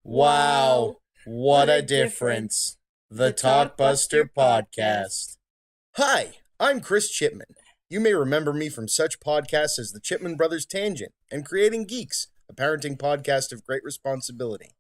Wow, what a difference. The Talkbuster Podcast. Hi, I'm Chris Chipman. You may remember me from such podcasts as the Chipman Brothers Tangent and Creating Geeks, a parenting podcast of great responsibility.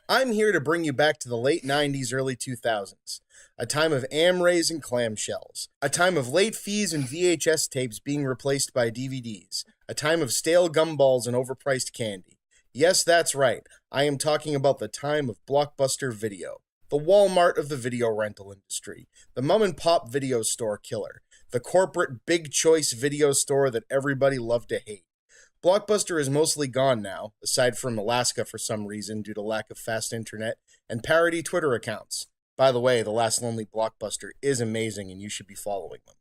I'm here to bring you back to the late 90s, early 2000s, a time of Amrays and clamshells, a time of late fees and VHS tapes being replaced by DVDs, a time of stale gumballs and overpriced candy. Yes, that's right. I am talking about the time of Blockbuster Video, the Walmart of the video rental industry, the mom-and-pop video store killer, the corporate big choice video store that everybody loved to hate. Blockbuster is mostly gone now, aside from Alaska for some reason due to lack of fast internet and parody Twitter accounts. By the way, The Last Lonely Blockbuster is amazing and you should be following them.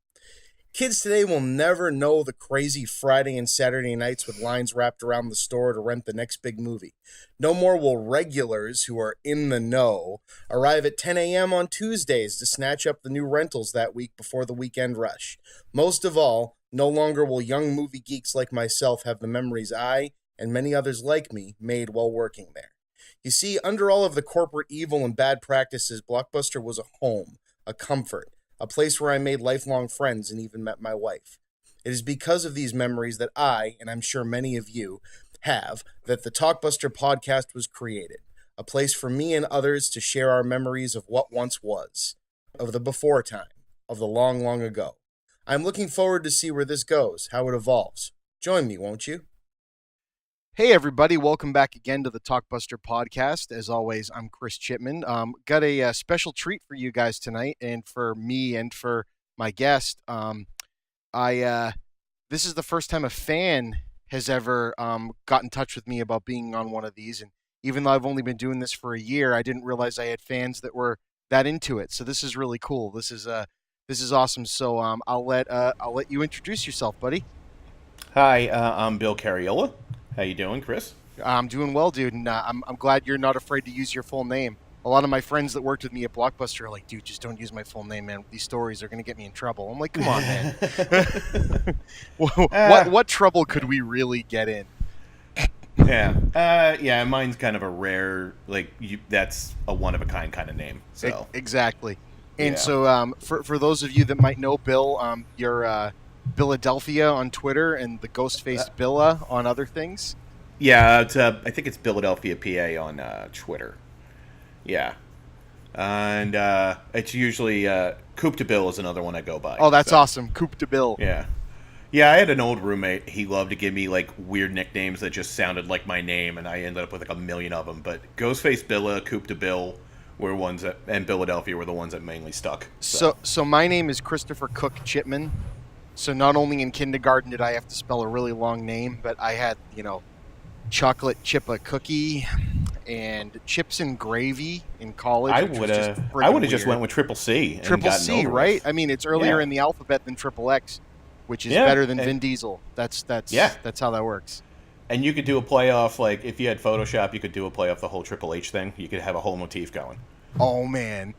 Kids today will never know the crazy Friday and Saturday nights with lines wrapped around the store to rent the next big movie. No more will regulars who are in the know arrive at 10 a.m. on Tuesdays to snatch up the new rentals that week before the weekend rush. Most of all, no longer will young movie geeks like myself have the memories I, and many others like me, made while working there. You see, under all of the corporate evil and bad practices, Blockbuster was a home, a comfort, a place where I made lifelong friends and even met my wife. It is because of these memories that I, and I'm sure many of you, have, that the Talkbuster podcast was created. A place for me and others to share our memories of what once was, of the before time, of the long, long ago. I'm looking forward to see where this goes, how it evolves. Join me, won't you? Hey everybody, welcome back again to the Talkbuster Podcast. As always, I'm Chris Chipman. Got a special treat for you guys tonight, and for me and for my guest. This is the first time a fan has ever got in touch with me about being on one of these, and even though I've only been doing this for a year, I didn't realize I had fans that were that into it. So this is really cool. This is awesome. So I'll let you introduce yourself, buddy. Hi, I'm Bill Cariola. How you doing, Chris? I'm doing well, dude, and I'm glad you're not afraid to use your full name. A lot of my friends that worked with me at Blockbuster are like, dude, just don't use my full name, man. These stories are going to get me in trouble. I'm like, come on, man. What trouble could we really get in? Yeah, mine's kind of a rare, that's a one-of-a-kind kind of name. So Exactly. And so for those of you that might know Bill, you're Philadelphia on Twitter and the Ghost-Faced Billa on other things. Yeah, I think it's Philadelphia, PA on Twitter. Yeah. And it's usually Coop to Bill is another one I go by. Oh, that's awesome. Coop to Bill. Yeah. Yeah, I had an old roommate. He loved to give me weird nicknames that just sounded like my name, and I ended up with a million of them. But Ghostface Billa, Coop to Bill were ones that, and Philadelphia were the ones that mainly stuck. So my name is Christopher Cook Chipman. So not only in kindergarten did I have to spell a really long name, but I had, chocolate chip a cookie and chips and gravy in college. I would have just went with Triple C. Triple C, right? I mean, it's earlier in the alphabet than Triple X, which is better than Vin Diesel. That's how that works. And you could do a playoff, if you had Photoshop, you could do a playoff the whole Triple H thing. You could have a whole motif going. Oh man.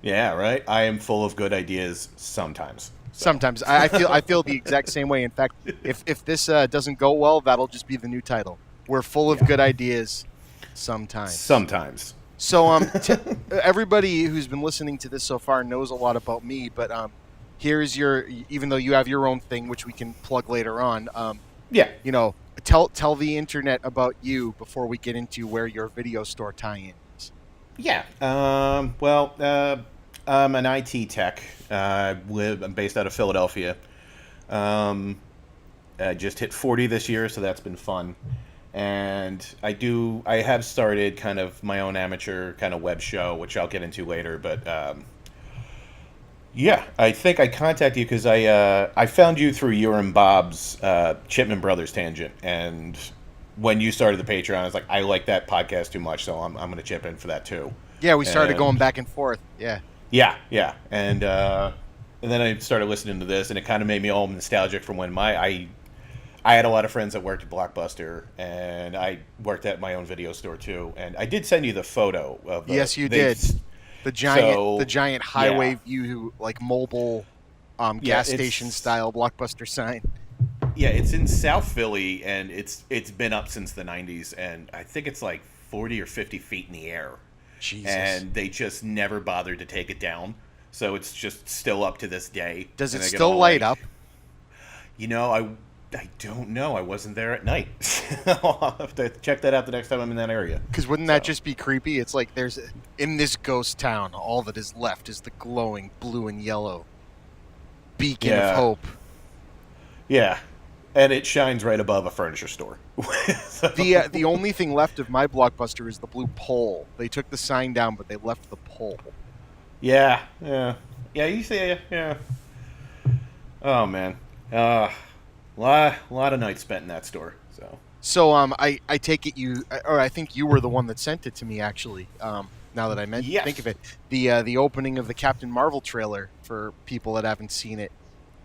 Yeah, right. I am full of good ideas sometimes. Sometimes I feel the exact same way. In fact, if this doesn't go well, that'll just be the new title. We're full of good ideas sometimes. Sometimes. So everybody who's been listening to this so far knows a lot about me, but here's even though you have your own thing, which we can plug later on. Tell the internet about you before we get into where your video store tie-in is. Yeah. I'm an IT tech. I'm based out of Philadelphia. I just hit 40 this year, so that's been fun. And I have started kind of my own amateur kind of web show, which I'll get into later. But I think I contacted you because I found you through your and Bob's Chipman Brothers Tangent. And when you started the Patreon, I was like, I like that podcast too much, so I'm going to chip in for that too. Yeah, we started going back and forth. Yeah. Yeah. And then I started listening to this, and it kind of made me all nostalgic from when I had a lot of friends that worked at Blockbuster, and I worked at my own video store too. And I did send you the photo of yes, you did. The giant highway view, mobile gas station style Blockbuster sign. Yeah, it's in South Philly, and it's been up since the 90s, and I think it's 40 or 50 feet in the air. Jesus. And they just never bothered to take it down. So it's just still up to this day. Does it And I get still all light like, up? You know, I don't know. I wasn't there at night. I'll have to check that out the next time I'm in that area. Because wouldn't that just be creepy? It's like in this ghost town, all that is left is the glowing blue and yellow beacon of hope. Yeah. And it shines right above a furniture store. So. The only thing left of my Blockbuster is the blue pole. They took the sign down, but they left the pole. Yeah. You see, yeah. Oh man, lot of nights spent in that store. So I take it I think you were the one that sent it to me actually. Now that I think of it, the opening of the Captain Marvel trailer for people that haven't seen it.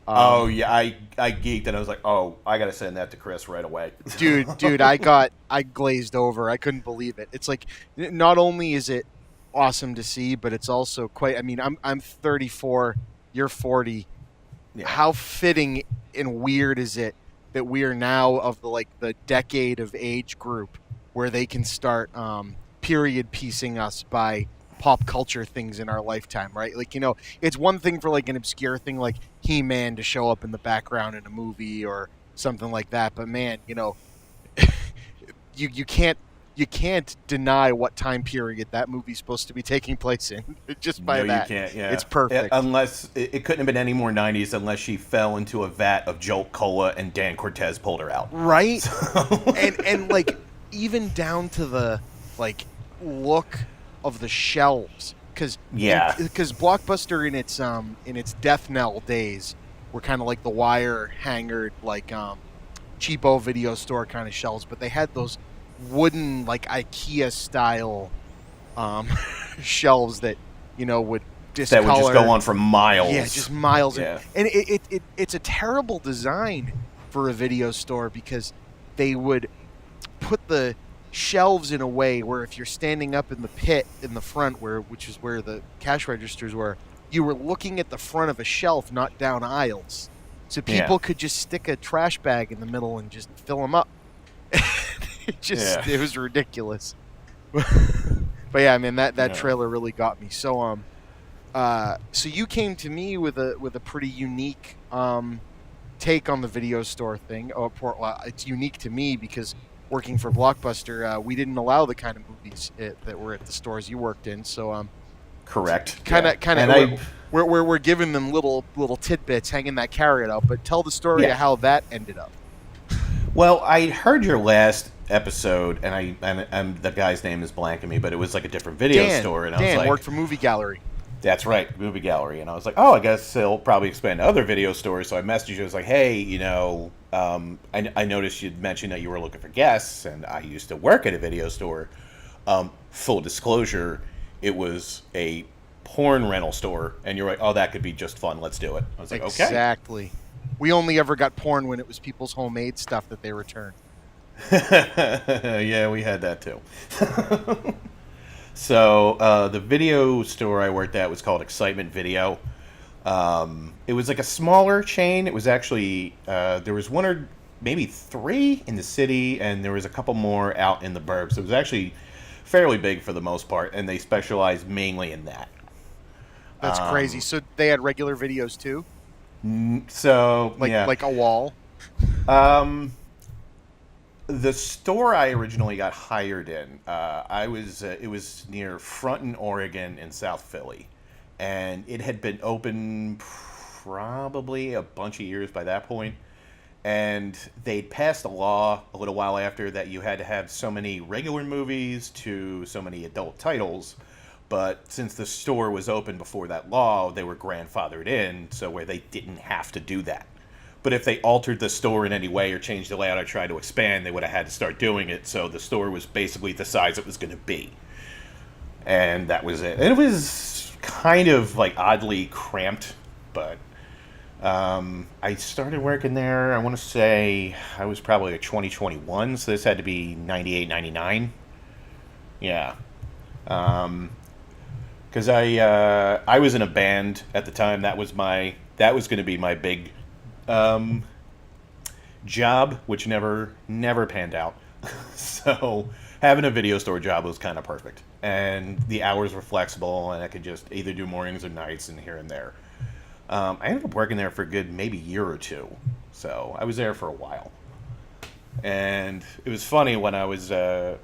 Oh yeah, I geeked and I was like, oh, I gotta send that to Chris right away. dude, I glazed over. I couldn't believe it. It's like, not only is it awesome to see, but it's also quite. I mean, I'm 34, you're 40. Yeah. How fitting and weird is it that we are now of the decade of age group where they can start period piecing us by pop culture things in our lifetime, right? Like, it's one thing for like an obscure thing like He-Man to show up in the background in a movie or something like that, but man, you can't deny what time period that movie's supposed to be taking place in just by that. You can't. Yeah, it's perfect. Unless it couldn't have been any more 90s unless she fell into a vat of Jolt Cola and Dan Cortez pulled her out. Right. So. and like even down to the like look of the shelves, because Blockbuster in its death knell days were kind of like the wire hangered like cheapo video store kind of shelves, but they had those wooden like IKEA style shelves that would discolor. That would just go on for miles. Yeah, just miles. Yeah. And it's a terrible design for a video store because they would put the shelves in a way where if you're standing up in the pit in the front, which is where the cash registers were, you were looking at the front of a shelf, not down aisles. So people could just stick a trash bag in the middle and just fill them up. It was ridiculous. But yeah, I mean that trailer really got me. So so you came to me with a pretty unique take on the video store thing. Well, it's unique to me because working for Blockbuster, we didn't allow the kind of movies that were at the stores you worked in. So correct. We're giving them little tidbits, hanging that carrot out. But tell the story of how that ended up. Well, I heard your last episode, and the guy's name is blanking me, but it was like a different video store, and I was like, worked for Movie Gallery. That's right, Movie Gallery, and I was like, oh, I guess they'll probably expand to other video stores. So I messaged you. I was like, hey, I noticed you'd mentioned that you were looking for guests, and I used to work at a video store. Full disclosure, it was a porn rental store, and you're like, oh, that could be just fun. Let's do it. I was like, okay. Exactly. We only ever got porn when it was people's homemade stuff that they returned. Yeah, we had that too. So the video store I worked at was called Excitement Video. It was like a smaller chain. It was actually there was one or maybe three in the city, and there was a couple more out in the burbs. So it was actually fairly big for the most part, and they specialized mainly in that. That's crazy. So they had regular videos too? So like a wall. The store I originally got hired in, it was near Fronton, Oregon, in South Philly, and it had been open probably a bunch of years by that point, and they'd passed a law a little while after that you had to have so many regular movies to so many adult titles. But since the store was open before that law, they were grandfathered in, so where they didn't have to do that. But if they altered the store in any way or changed the layout or tried to expand, they would have had to start doing it. So the store was basically the size it was going to be. And that was it. And it was kind of like oddly cramped, but I started working there, I want to say I was probably like 2021, so this had to be 98, 99. Yeah. Because I was in a band at the time. That was going to be my big job, which never panned out. So having a video store job was kind of perfect, and the hours were flexible, and I could just either do mornings or nights and here and there. I ended up working there for a good maybe year or two, so I was there for a while. And it was funny when I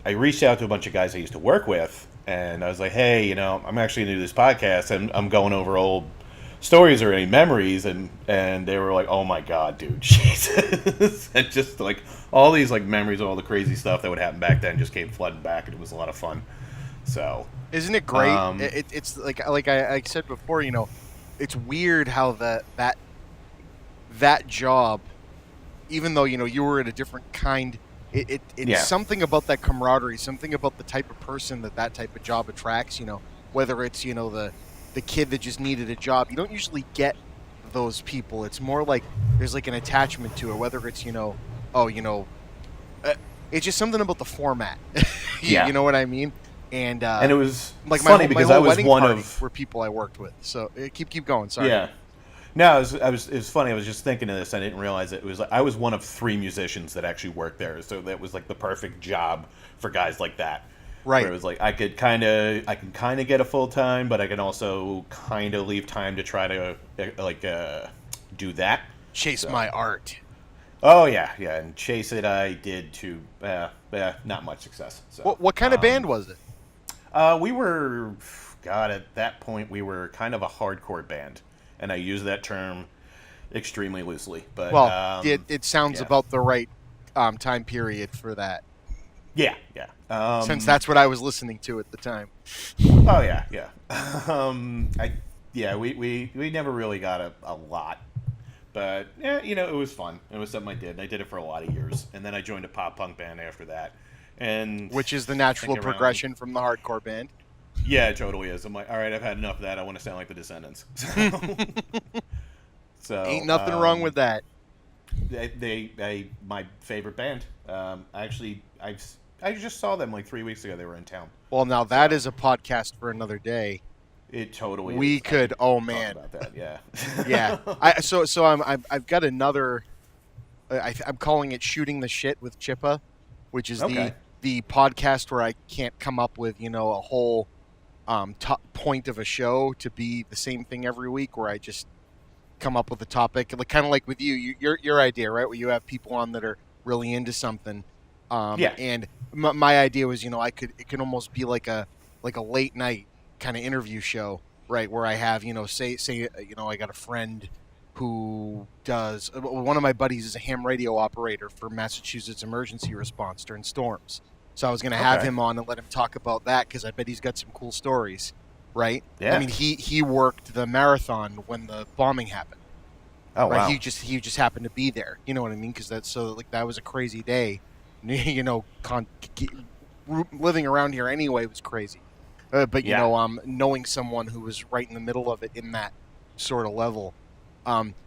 reached out to a bunch of guys I used to work with, and I was like, hey, I'm actually going to do this podcast, and I'm going over old stories or any memories, and they were like, oh my God, dude, Jesus. And just like all these like memories of all the crazy stuff that would happen back then just came flooding back, and it was a lot of fun. So isn't it great? It's like I said before, it's weird how that job, even though you were in a different kind, it's something about that camaraderie, something about the type of person that type of job attracts. Whether it's the kid that just needed a job, you don't usually get those people. It's more like there's like an attachment to it. Whether it's it's just something about the format. You know what I mean? And it was like funny my because whole I was wedding one party of were people I worked with. So keep going. Sorry. Yeah. No, it was funny. I was just thinking of this. I didn't realize it was. I was one of 3 musicians that actually worked there, so that was like the perfect job for guys like that. Right. Where it was like I can kind of get a full time, but I can also kind of leave time to try to do that. Chase my art. Oh yeah, and chase it. I did to not much success. So What kind of band was it? We were, God, at that point we were kind of a hardcore band. And I use that term extremely loosely, but it sounds about the right time period for that. Yeah. Since that's what I was listening to at the time. Oh yeah. We never really got a lot, but it was fun. It was something I did. I did it for a lot of years, and then I joined a pop punk band after that, and which is the natural progression from the hardcore band. Yeah, it totally is. I'm like, all right, I've had enough of that. I want to sound like the Descendants. So ain't nothing wrong with that. My favorite band. I just saw them like 3 weeks ago. They were in town. Well, now that is a podcast for another day. It totally. We is. could. Oh man. Talk about that. Yeah. Yeah. So I've got another. I'm calling it Shooting the Shit with Chippa, which is the podcast where I can't come up with a whole top point of a show to be the same thing every week, where I just come up with a topic, kind of like with your idea, right? Where you have people on that are really into something. And my idea was, it could almost be like a late night kind of interview show, right? Where I have, say, I got a friend who does, one of my buddies is a ham radio operator for Massachusetts emergency response during storms. So I was going to have him on and let him talk about that, because I bet he's got some cool stories, right? Yeah. I mean, he worked the marathon when the bombing happened. Oh, right? wow. He just happened to be there. You know what I mean? Because that was a crazy day. Living around here anyway was crazy. But knowing someone who was right in the middle of it in that sort of level.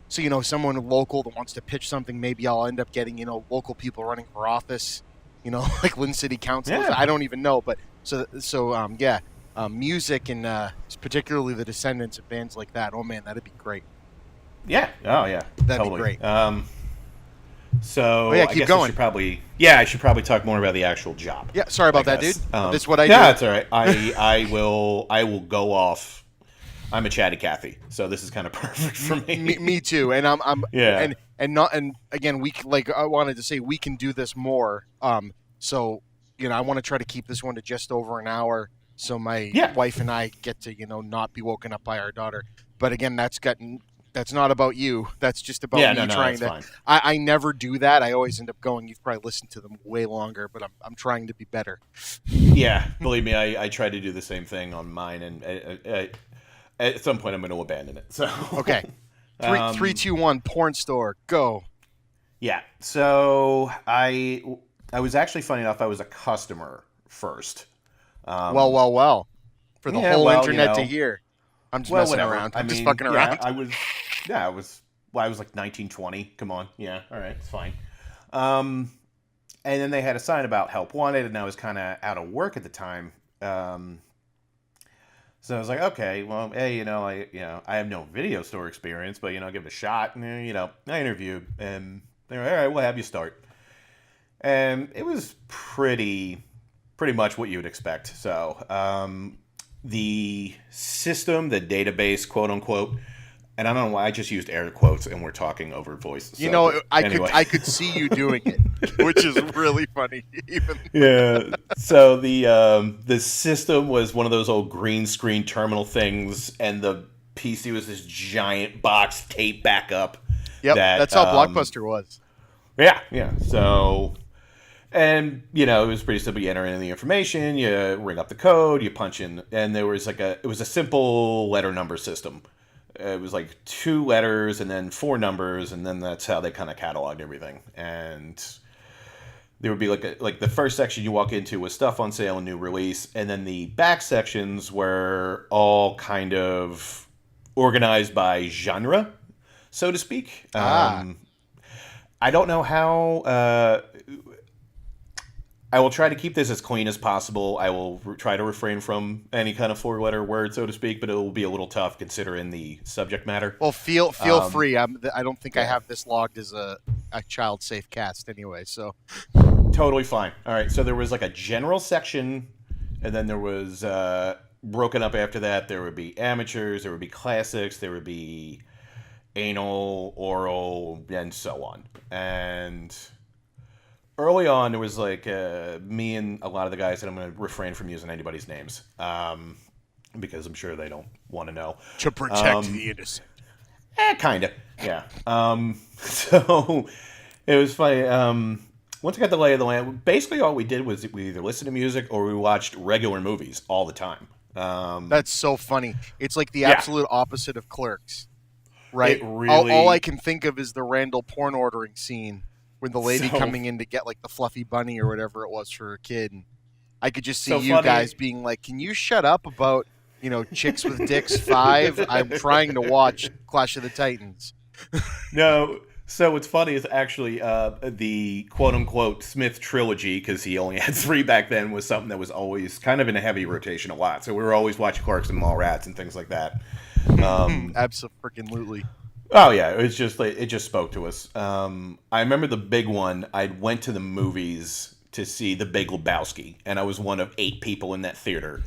So someone local that wants to pitch something, maybe I'll end up getting local people running for office. Like Lynn City Council. Yeah. I don't even know, but music and particularly the Descendants of bands like that. Oh man, that'd be great. Yeah. Oh yeah. That'd totally. be great. So keep going. I should probably talk more about the actual job. Yeah. Sorry about that, dude. That's what I do. Yeah, that's all right. I will go off. I'm a chatty Cathy, so this is kind of perfect for me. Me too, and I'm yeah. And again, I wanted to say we can do this more. So I want to try to keep this one to just over an hour, so my wife and I get to not be woken up by our daughter. But again, that's not about you. That's just about me trying to. Fine. I never do that. I always end up going. You've probably listened to them way longer, but I'm trying to be better. Yeah, believe me, I try to do the same thing on mine, and at some point I'm going to abandon it. So okay, 3, 2, 1. Porn store, go. Yeah. So I was actually, funny enough, I was a customer first. Well. For the whole internet to hear. I'm just messing around. I'm just fucking around. I was like 19, 20. Come on. Yeah. All right. It's fine. And then they had a sign about help wanted, and I was kind of out of work at the time. So I was like, okay, well, hey, I have no video store experience, but I'll give it a shot. And I interviewed, and they were all right. We'll have you start. And it was pretty pretty much what you would expect. So the system, the database, quote unquote, and I don't know why I just used air quotes and we're talking over voice. You so, know, anyway. I could see you doing it, which is really funny. Even Yeah. So the system was one of those old green screen terminal things, and the PC was this giant box taped back up. Yep, that's how Blockbuster was. Yeah. So, and it was pretty simple. You enter in the information, you ring up the code, you punch in, and there was it was a simple letter number system. It was like 2 letters and then 4 numbers, and then that's how they kind of cataloged everything. And there would be like the first section you walk into was stuff on sale and new release, and then the back sections were all kind of organized by genre, so to speak. I don't know how. I will try to keep this as clean as possible. I will try to refrain from any kind of 4-letter word, so to speak, but it will be a little tough considering the subject matter. Well, feel free. I don't think I have this logged as a child-safe cast anyway, so. Totally fine. All right, so there was like a general section, and then there was broken up after that. There would be amateurs, there would be classics, there would be anal, oral, and so on. And early on, there was me and a lot of the guys, and I'm going to refrain from using anybody's names because I'm sure they don't want to know. To protect the innocent. Kind of, yeah. So it was funny. Once I got the lay of the land, basically all we did was we either listened to music or we watched regular movies all the time. That's so funny. It's like the absolute opposite of Clerks, right? It really, all I can think of is the Randall porn ordering scene when the lady coming in to get like the fluffy bunny or whatever it was for her kid. And I could just see you guys being like, "Can you shut up about Chicks with Dicks 5? I'm trying to watch Clash of the Titans." No. So what's funny is actually the quote-unquote Smith trilogy, because he only had 3 back then, was something that was always kind of in a heavy rotation a lot. So we were always watching Clerks and Mallrats and things like that. Absolutely. Oh, yeah. It was just it just spoke to us. I remember the big one. I went to the movies to see The Big Lebowski, and I was one of 8 people in that theater.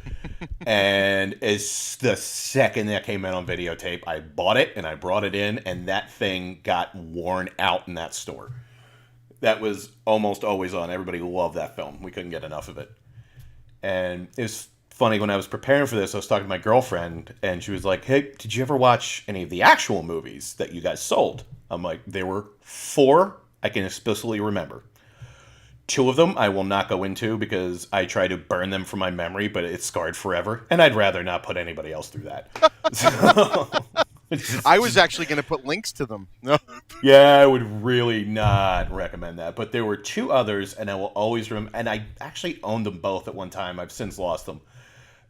And as the second that came out on videotape, I bought it and I brought it in, and that thing got worn out in that store. That was almost always on. Everybody loved that film. We couldn't get enough of it. And it was funny, when I was preparing for this, I was talking to my girlfriend, and she was like, "Hey, did you ever watch any of the actual movies that you guys sold?" I'm like, "There were 4 I can explicitly remember. 2 of them I will not go into because I try to burn them from my memory, but it's scarred forever, and I'd rather not put anybody else through that." I was actually going to put links to them. No. Yeah, I would really not recommend that. But there were 2 others, and I will always remember. And I actually owned them both at one time. I've since lost them,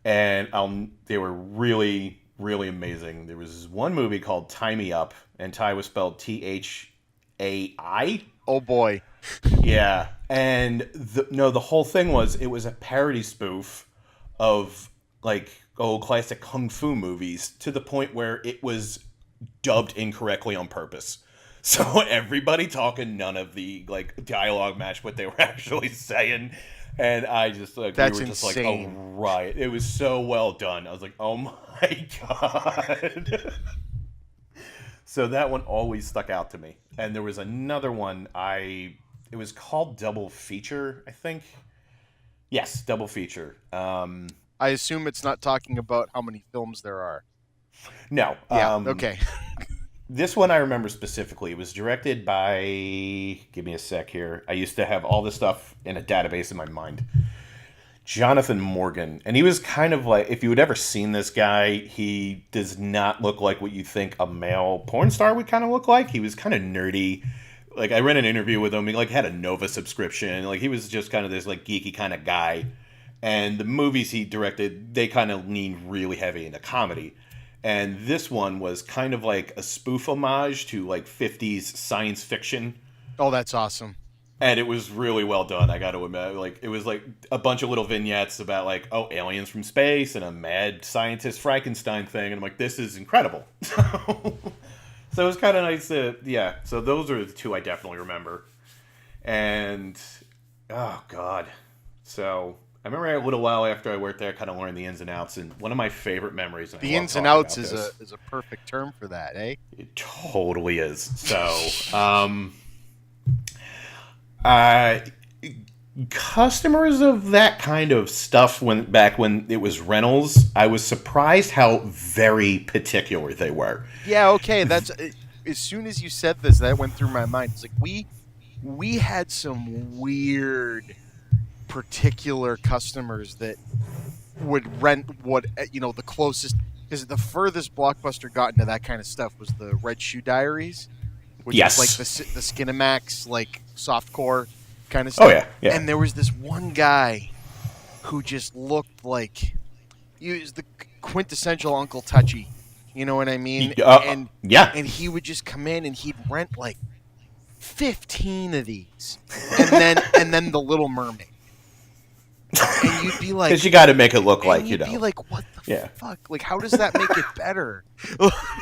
and they were really, really amazing. There was one movie called Tie Me Up, and Ty was spelled Thai. Oh boy. Yeah, and the whole thing was, it was a parody spoof of old classic kung fu movies, to the point where it was dubbed incorrectly on purpose. So everybody talking, none of the dialogue matched what they were actually saying, and I just that's we were just insane. oh right, it was so well done. I was like, oh my god. So that one always stuck out to me. And there was another one, it was called Double Feature, I think. Yes, Double Feature. I assume it's not talking about how many films there are. No. Yeah, okay. This one I remember specifically. It was directed by... Give me a sec here. I used to have all this stuff in a database in my mind. Jonathan Morgan. And he was kind of like... If you had ever seen this guy, he does not look like what you think a male porn star would kind of look like. He was kind of nerdy. I read an interview with him. He had a Nova subscription. He was just kind of this geeky kind of guy. And the movies he directed, they kind of leaned really heavy into comedy. And this one was kind of like a spoof homage to 50s science fiction. Oh, that's awesome. And it was really well done, I got to admit. It was a bunch of little vignettes about aliens from space and a mad scientist Frankenstein thing. And I'm like, this is incredible. So it was kind of nice to, yeah. So those are the 2 I definitely remember. And, oh God. So I remember a little while after I worked there, I kind of learned the ins and outs, and one of my favorite memories. And The ins and outs is a perfect term for that, eh? It totally is. So, customers of that kind of stuff back when it was rentals, I was surprised how very particular they were. Yeah, okay. That's as soon as you said this, that went through my mind. It's like we had some weird, particular customers that would rent the closest, because the furthest Blockbuster got into that kind of stuff was the Red Shoe Diaries, which is like the Skinamax, like softcore kind of stuff. Oh yeah. And there was this one guy who just looked like he was the quintessential Uncle Touchy. You know what I mean? And he would just come in and he'd rent like 15 of these, and then The Little Mermaid. And you'd be like, because you got to make it look like, you'd be like, what the fuck? Like, how does that make it better?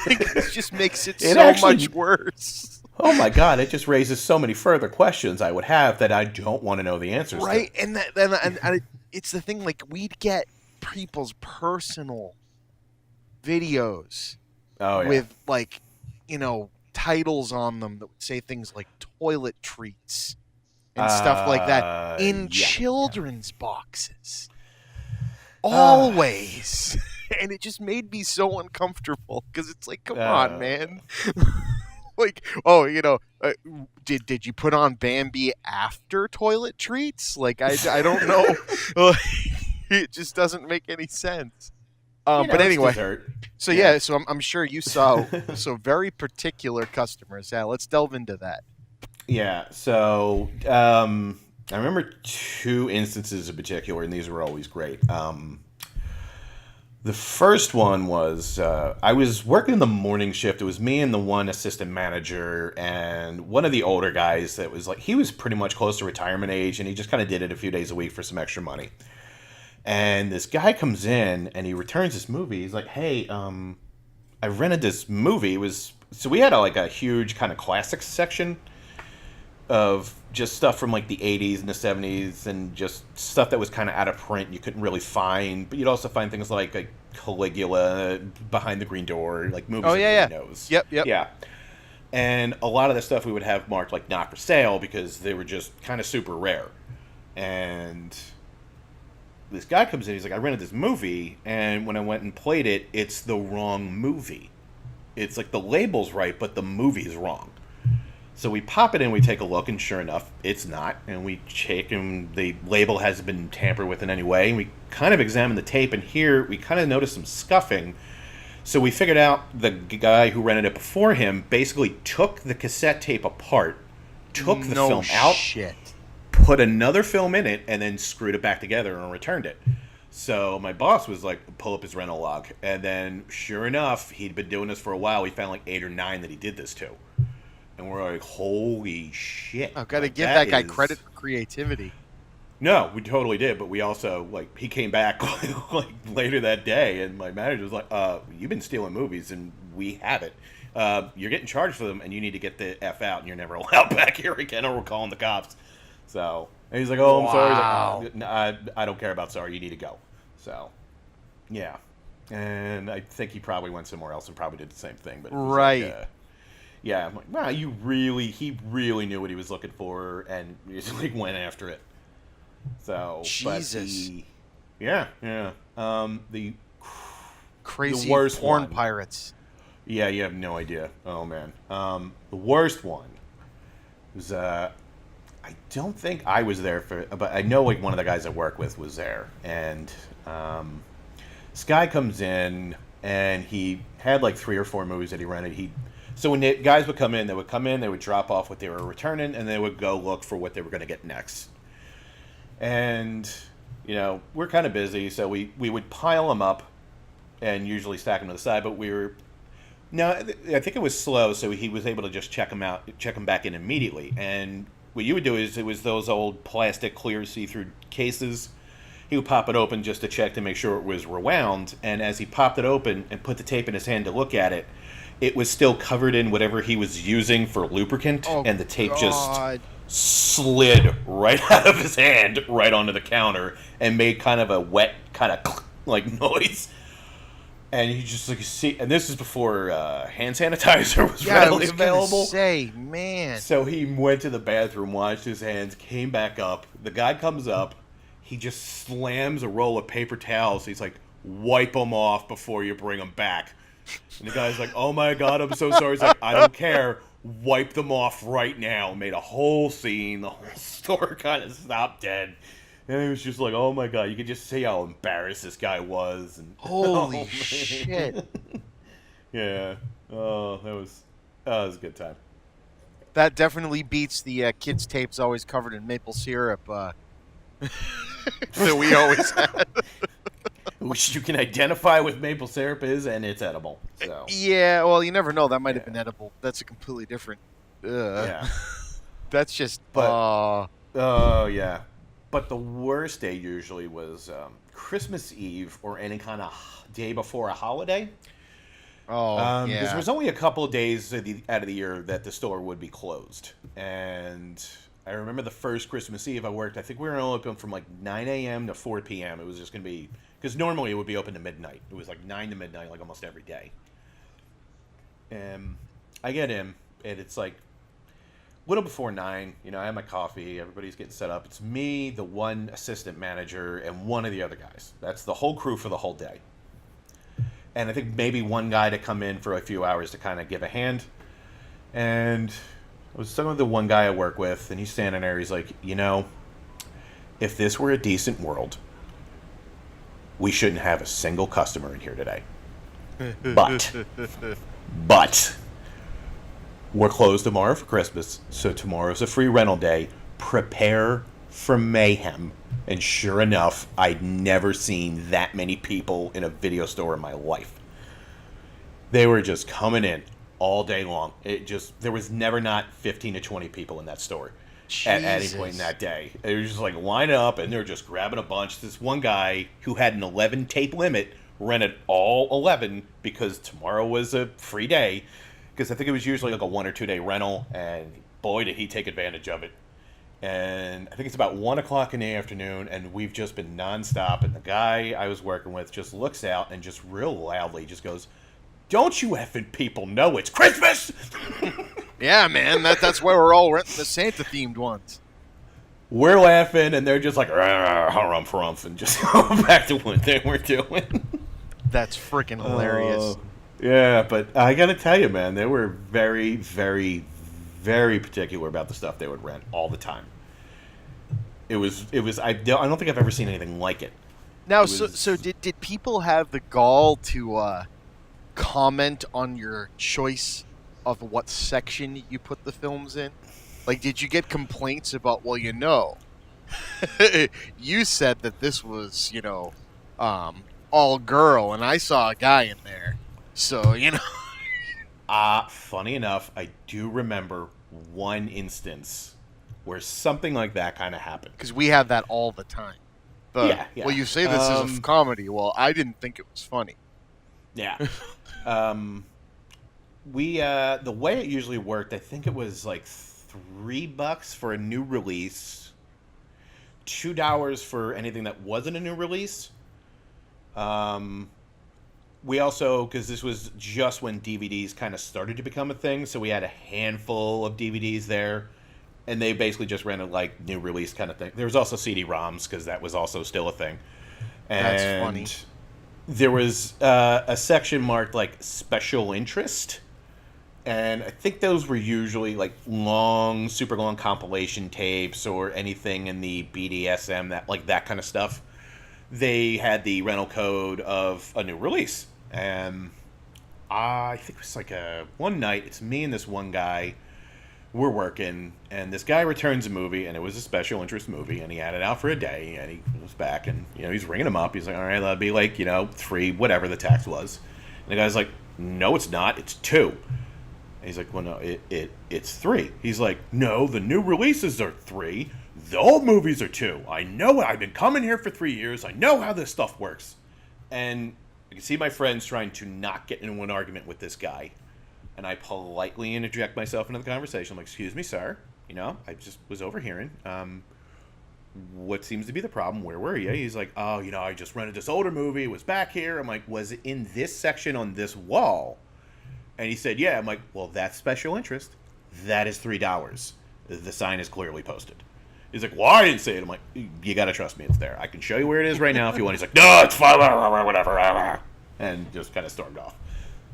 It just makes it so much worse. Oh my god! It just raises so many further questions I would have that I don't want to know the answers. Right, to. and it's the thing. Like, we'd get people's personal videos with like, titles on them that would say things like toilet treats and stuff like that in children's boxes. Always. And it just made me so uncomfortable because it's like, come on, man. Like, did you put on Bambi after toilet treats? Like, I don't know. It just doesn't make any sense. But anyway, so I'm sure you saw very particular customers. Yeah, let's delve into that. Yeah, so I remember two instances in particular, and these were always great. The first one was I was working in the morning shift. It was me and the one assistant manager, and one of the older guys that was like, he was pretty much close to retirement age, and he just kind of did it a few days a week for some extra money. And this guy comes in and he returns this movie. He's like, "Hey, I rented this movie." So we had a huge kind of classics section of just stuff from like the 80s and the 70s and just stuff that was kind of out of print you couldn't really find. But you'd also find things like Caligula, Behind the Green Door, like movies everybody knows. Yep. Yeah. And a lot of the stuff we would have marked like not for sale because they were just kind of super rare. And this guy comes in, he's like, "I rented this movie, and when I went and played it, it's the wrong movie. It's like the label's right, but the movie's wrong." So we pop it in, we take a look, and sure enough, it's not. And we check, and the label hasn't been tampered with in any way. And we kind of examine the tape, and here we kind of notice some scuffing. So we figured out the guy who rented it before him basically took the cassette tape apart, took the film out, put another film in it, and then screwed it back together and returned it. So my boss was like, pull up his rental log. And then, sure enough, he'd been doing this for a while. We found like 8 or 9 that he did this to. And we're like, holy shit. I've got to give that guy credit for creativity. No, we totally did. But we also, he came back like later that day, and my manager was like, "You've been stealing movies, and we have it. You're getting charged for them, and you need to get the F out, and you're never allowed back here again, or we're calling the cops." So, and he's like, "Oh, I'm sorry." He's like, "No, I don't care about sorry. You need to go." So, yeah. And I think he probably went somewhere else and probably did the same thing. But right. Yeah, I'm like, wow, he really knew what he was looking for, and he just went after it. So, Jesus. The crazy the worst porn one. Pirates. Yeah, you have no idea. Oh man. The worst one was I don't think I was there but I know one of the guys I work with was there, and this guy comes in and he had 3 or 4 movies that he rented. So when the guys would come in, they would drop off what they were returning, and they would go look for what they were going to get next. And, we're kind of busy, so we would pile them up and usually stack them to the side, but I think it was slow, so he was able to just check them back in immediately. And what you would do is, it was those old plastic clear see-through cases. He would pop it open just to check to make sure it was rewound, and as he popped it open and put the tape in his hand to look at it, it was still covered in whatever he was using for lubricant, and the tape just slid right out of his hand right onto the counter and made kind of a wet kind of like noise. And you just like see, and this is before hand sanitizer was readily available. Man. So he went to the bathroom, washed his hands, came back up. The guy comes up, he just slams a roll of paper towels. He's like, "Wipe them off before you bring them back." And the guy's like, "Oh my God, I'm so sorry." He's like, "I don't care. Wipe them off right now." Made a whole scene. The whole store kind of stopped dead. And it was just like, oh my God, you could just see how embarrassed this guy was. And, holy shit. Yeah. Oh, that was a good time. That definitely beats the kids' tapes always covered in maple syrup that we always had. Which you can identify with maple syrup is, and it's edible. So. Yeah, well, you never know. That might have been edible. That's a completely different... Yeah. That's just... Oh, yeah. But the worst day usually was Christmas Eve or any kind of day before a holiday. Oh, yeah. Because there was only a couple of days out of the year that the store would be closed. And I remember the first Christmas Eve I worked, I think we were only open from like 9 a.m. to 4 p.m. It was just going to be... Because normally it would be open to midnight. It was like 9 to midnight like almost every day. And I get in, and it's like... little before 9, I have my coffee, everybody's getting set up. It's me, the one assistant manager, and one of the other guys. That's the whole crew for the whole day. And I think maybe one guy to come in for a few hours to kind of give a hand. And I was talking with the one guy I work with, and he's standing there, he's like, if this were a decent world, we shouldn't have a single customer in here today. But... we're closed tomorrow for Christmas, so tomorrow's a free rental day. Prepare for mayhem. And sure enough, I'd never seen that many people in a video store in my life. They were just coming in all day long. There was never not 15 to 20 people in that store at any point in that day. They were just like lining up, and they're just grabbing a bunch. This one guy who had an 11 tape limit rented all 11 because tomorrow was a free day. Because I think it was usually like a 1 or 2 day rental, and boy, did he take advantage of it. And I think it's about 1 o'clock in the afternoon, and we've just been nonstop. And the guy I was working with just looks out and just real loudly just goes, "Don't you effing people know it's Christmas?" Yeah, man, that's why we're all renting the Santa-themed ones. We're laughing, and they're just like, harumph, and just going back to what they were doing. That's freaking hilarious. Yeah, but I gotta tell you, man, they were very, very, very particular about the stuff they would rent all the time. It was. I don't think I've ever seen anything like it. Now, so did people have the gall to comment on your choice of what section you put the films in? Like, did you get complaints about? Well, you said that this was, all girl, and I saw a guy in there. So, funny enough, I do remember one instance where something like that kind of happened. Because we have that all the time. Yeah. Well, you say this is a comedy. Well, I didn't think it was funny. Yeah. The way it usually worked, I think it was like $3 for a new release, $2 for anything that wasn't a new release. We also, because this was just when DVDs kind of started to become a thing, so we had a handful of DVDs there, and they basically just rented like new release kind of thing. There was also CD-ROMs, because that was also still a thing. And that's funny. There was a section marked like special interest, and I think those were usually like super long compilation tapes or anything in the BDSM, that kind of stuff. They had the rental code of a new release. And I think it was like one night, it's me and this one guy, we're working, and this guy returns a movie, and it was a special interest movie, and he had it out for a day, and he was back, and, he's ringing him up. He's like, all right, that'll be like, 3, whatever the tax was. And the guy's like, no, it's not, it's 2. And he's like, well, no, it's 3. He's like, no, the new releases are 3. The old movies are 2. I know it. I've been coming here for 3 years. I know how this stuff works. And I can see my friends trying to not get into an argument with this guy. And I politely interject myself into the conversation. I'm like, excuse me, sir. I just was overhearing. What seems to be the problem? Where were you? He's like, oh, I just rented this older movie. It was back here. I'm like, was it in this section on this wall? And he said, yeah. I'm like, well, that's special interest. That is $3. The sign is clearly posted. He's like, well, I didn't say it. I'm like, you got to trust me. It's there. I can show you where it is right now if you want. He's like, no, it's fine, whatever. And just kind of stormed off.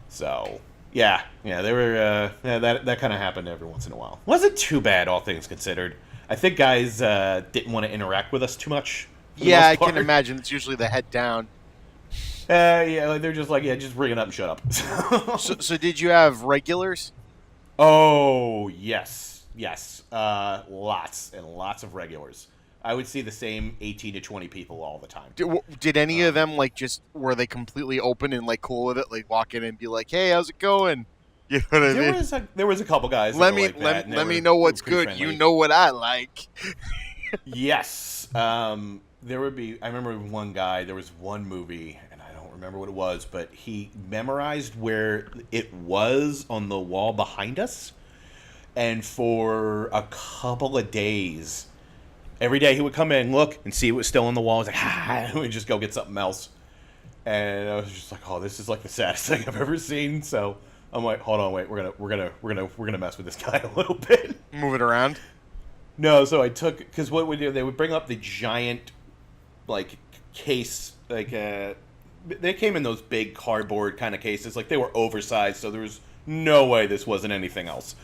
So, yeah, they were, that kind of happened every once in a while. Wasn't too bad, all things considered. I think guys didn't want to interact with us too much. Yeah, I can imagine. It's usually the head down. They're just like, just bring it up and shut up. So did you have regulars? Oh, yes. Lots and lots of regulars. I would see the same 18 to 20 people all the time. Did any of them, were they completely open and, cool with it? Like, walk in and be like, hey, how's it going? You know what I mean? There was a couple guys let me know what's good. Friendly. You know what I like. Yes. There would be... I remember one guy, there was one movie, and I don't remember what it was, but he memorized where it was on the wall behind us. And for a couple of days, every day he would come in, look, and see it was still on the wall. He's like, and we'd just go get something else. And I was just like, oh, this is like the saddest thing I've ever seen. So I'm like, hold on, wait, we're gonna mess with this guy a little bit. Move it around? No, so I took, because what we do, they would bring up the giant, case, they came in those big cardboard kind of cases, they were oversized, so there was no way this wasn't anything else.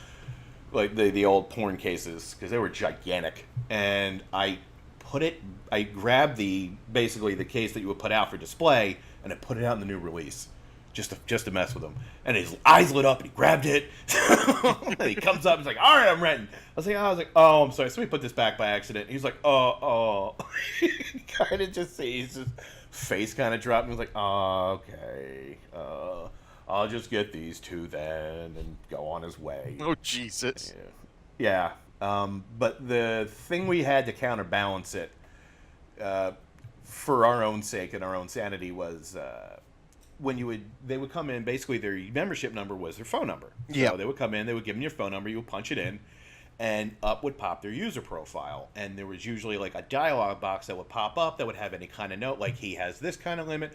Like the old porn cases, because they were gigantic. And I grabbed basically the case that you would put out for display, and I put it out in the new release, just to mess with him. And his eyes lit up, and he grabbed it. And he comes up, and he's like, all right, I'm renting. I was like, oh, I'm sorry, somebody put this back by accident. And he's like, oh. Kind of just sees his face kind of drop, and he was like, oh, okay, I'll just get these two then and go on his way. Oh, Jesus. Yeah. But the thing we had to counterbalance it, for our own sake and our own sanity, was they would come in, basically their membership number was their phone number. Yeah. So they would come in, they would give them your phone number, you would punch it in, and up would pop their user profile. And there was usually a dialogue box that would pop up that would have any kind of note, like he has this kind of limit.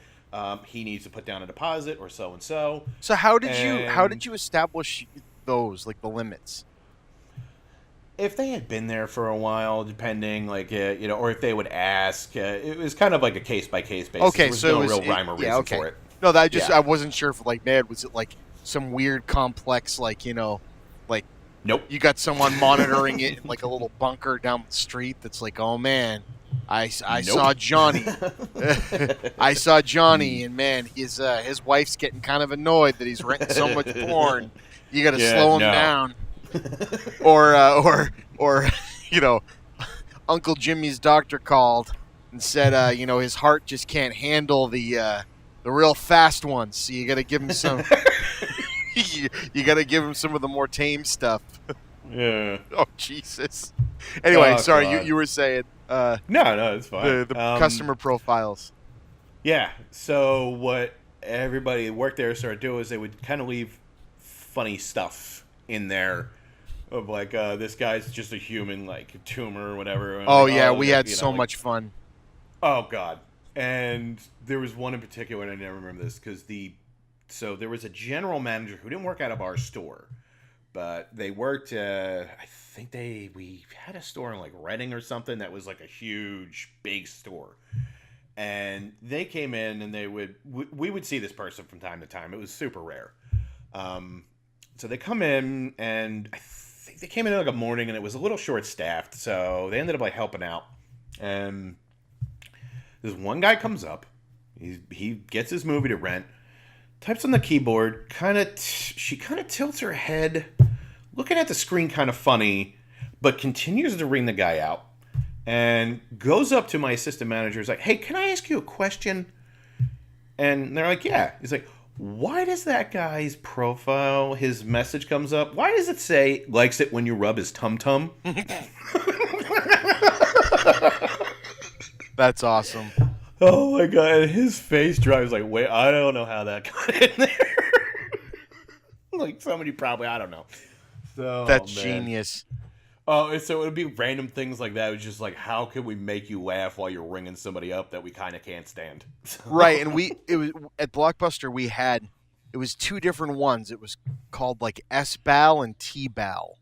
He needs to put down a deposit or so and so. So how did you establish those, the limits? If they had been there for a while, depending, or if they would ask, it was kind of like a case by case basis. Okay, there was no real rhyme or reason for it. No, I wasn't sure if was it some weird complex nope. You got someone monitoring it in a little bunker down the street that's oh man. I saw Johnny. I saw Johnny, and man, his wife's getting kind of annoyed that he's renting so much porn. You got to slow him down. Or Uncle Jimmy's doctor called and said, his heart just can't handle the real fast ones. So you got to give him some. you got to give him some of the more tame stuff. Yeah. Oh Jesus. Anyway, sorry, you were saying. No, it's fine. The customer profiles. Yeah. So what everybody who worked there started doing is they would kind of leave funny stuff in there of this guy's just a human, tumor or whatever. Oh yeah, we had so much fun. Oh God. And there was one in particular, and I never remember this, because so there was a general manager who didn't work out of our store, but they worked, we had a store in Reading or something that was a huge, big store. And they came in, and we would see this person from time to time. It was super rare. So they come in, and I think they came in a morning, and it was a little short-staffed, so they ended up helping out. And this one guy comes up, he gets his movie to rent, types on the keyboard, she kind of tilts her head, looking at the screen kind of funny, but continues to ring the guy out, and goes up to my assistant manager, is like, hey, can I ask you a question? And they're like, yeah. He's like, why does that guy's profile, his message comes up, why does it say, likes it when you rub his tum-tum? That's awesome. Oh my God, his face drives wait, I don't know how that got in there. Like somebody probably, I don't know. So That's man. genius. Oh, so it would be random things like that. It was just like, how can we make you laugh while you're ringing somebody up that we kind of can't stand? Right, and it was at Blockbuster. It was two different ones. It was called like S-Bal and T-Bal,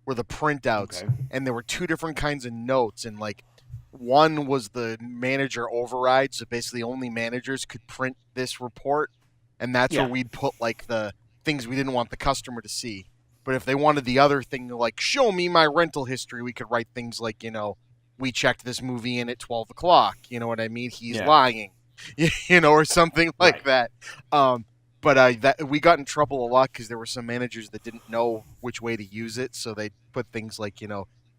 were the printouts, Okay. and there were two different kinds of notes. And like, one was the manager override, so basically only managers could print this report, and that's where we'd put like the things we didn't want the customer to see. But if they wanted the other thing, like, show me my rental history, we could write things like, we checked this movie in at 12 o'clock. You know what I mean? He's lying, or something like that. But we got in trouble a lot because there were some managers that didn't know which way to use it. So they put things like,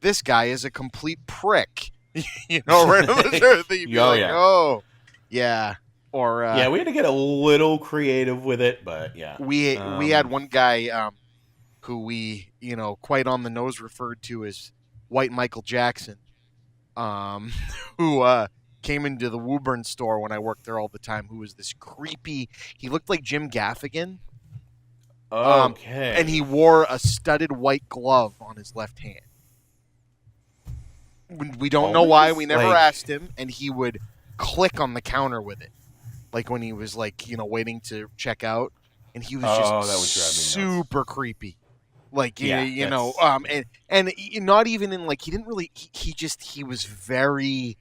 this guy is a complete prick, right on the shirt. You'd be oh, yeah. Or we had to get a little creative with it, but yeah. We had one guy who we, quite on the nose referred to as White Michael Jackson, who came into the Woburn store when I worked there all the time, who was this creepy, he looked like Jim Gaffigan. Okay. And he wore a studded white glove on his left hand. We don't know why, we never asked him, and he would click on the counter with it. Like when he was waiting to check out, and he was just super creepy. Like, and not even in like, he didn't really, he was very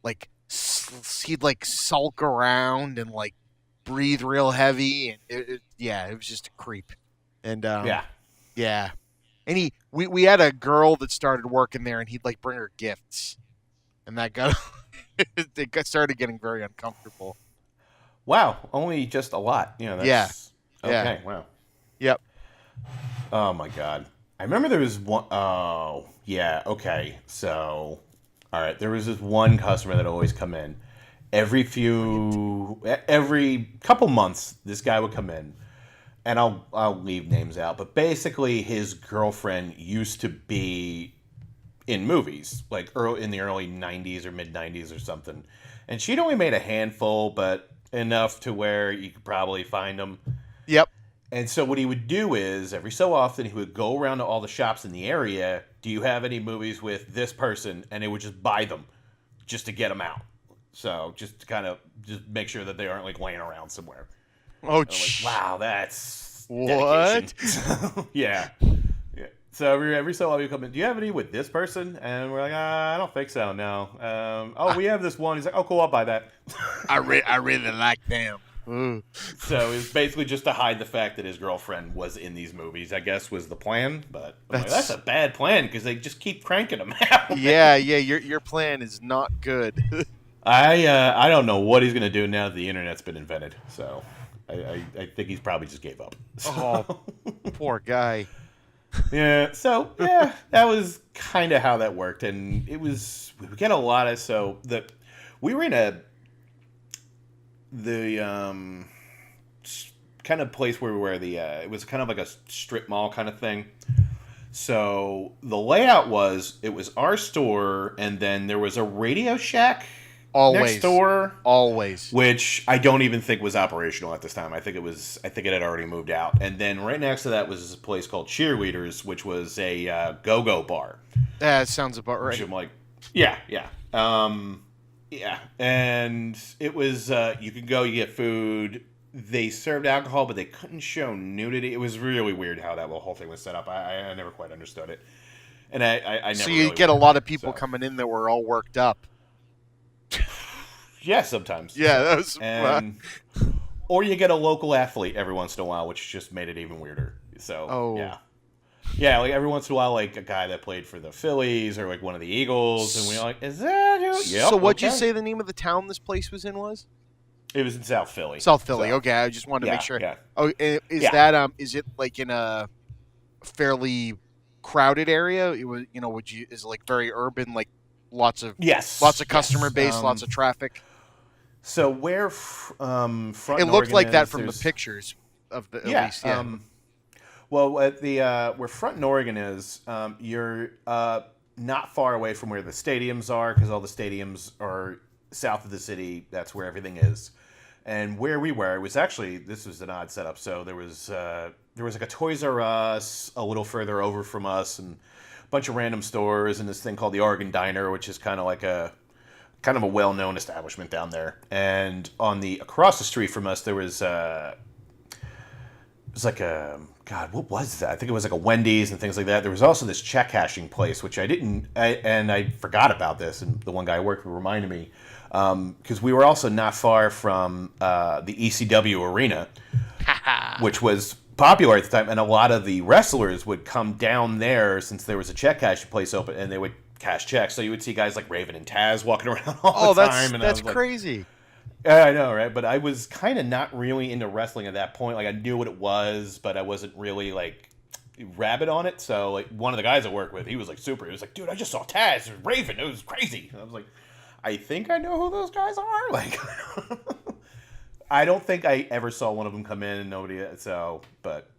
like, he'd like sulk around and like breathe real heavy. And it was just a creep. And, and we had a girl that started working there, and he'd like bring her gifts, and that got, started getting very uncomfortable. Wow. Only just a lot. That's, okay. Wow. Yep. Oh my God. I remember there was one, oh yeah. Okay. So, all right. There was this one customer that always come in every couple months. This guy would come in, and I'll leave names out, but basically his girlfriend used to be in movies, like in the early 90s or mid 90s or something. And she'd only made a handful, but enough to where you could probably find them. Yep. And so what he would do is, every so often, he would go around to all the shops in the area. Do you have any movies with this person? And they would just buy them just to get them out. So just to kind of just make sure that they aren't like laying around somewhere. Oh, like, wow, that's what? Yeah. So every so often you come in, do you have any with this person? And we're like, I don't think so, no. We have this one. He's like, oh, cool, I'll buy that. I really like them. So it's basically just to hide the fact that his girlfriend was in these movies, I guess, was the plan. But that's a bad plan because they just keep cranking them out. Yeah. Your plan is not good. I don't know what he's gonna do now that the internet's been invented. So I think he's probably just gave up. So. Oh, poor guy. Yeah. So yeah, that was kind of how that worked, and we would get a lot of we were in the kind of place where it was kind of like a strip mall kind of thing. So the layout was, it was our store, and then there was a Radio Shack next door. Always. Which I don't even think was operational at this time. I think it had already moved out. And then right next to that was a place called Cheerleaders, which was a go-go bar. That sounds about right. Which I'm like, yeah. Yeah, and it was, you could go, you get food. They served alcohol, but they couldn't show nudity. It was really weird how that whole thing was set up. I never quite understood it. And I never So you really get a lot of people coming in that were all worked up. Yeah, sometimes. Yeah, that was or you get a local athlete every once in a while, which just made it even weirder. So, yeah. Yeah, like every once in a while, like a guy that played for the Phillies or like one of the Eagles, and we're like, is that who? Yep, so what'd you say the name of the town this place was in was? It was in South Philly. South Philly, okay. I just wanted to make sure. Yeah. Oh, is it like in a fairly crowded area? It was, is it like very urban, like lots of customer base, lots of traffic? So where Front it looked like that from the pictures of the at least. Yeah. Well, at the where Front in Oregon is, you're not far away from where the stadiums are, because all the stadiums are south of the city. That's where everything is. And where we were, it was actually, this was an odd setup. So there was like a Toys R Us a little further over from us, and a bunch of random stores, and this thing called the Oregon Diner, which is kind of a well-known establishment down there. And across the street from us, there was it was like a, God, what was that? I think it was like a Wendy's and things like that. There was also this check cashing place, which I forgot about this, and the one guy I worked with reminded me, because we were also not far from the ECW arena, which was popular at the time, and a lot of the wrestlers would come down there since there was a check cashing place open, and they would cash checks. So you would see guys like Raven and Taz walking around all the time. That's crazy. Yeah, I know, right? But I was kind of not really into wrestling at that point. Like, I knew what it was, but I wasn't really, like, rabid on it. So, like, one of the guys I work with, he was, like, super. He was like, dude, I just saw Taz and Raven. It was crazy. And I was like, I think I know who those guys are. Like, I don't think I ever saw one of them come in and nobody, so, but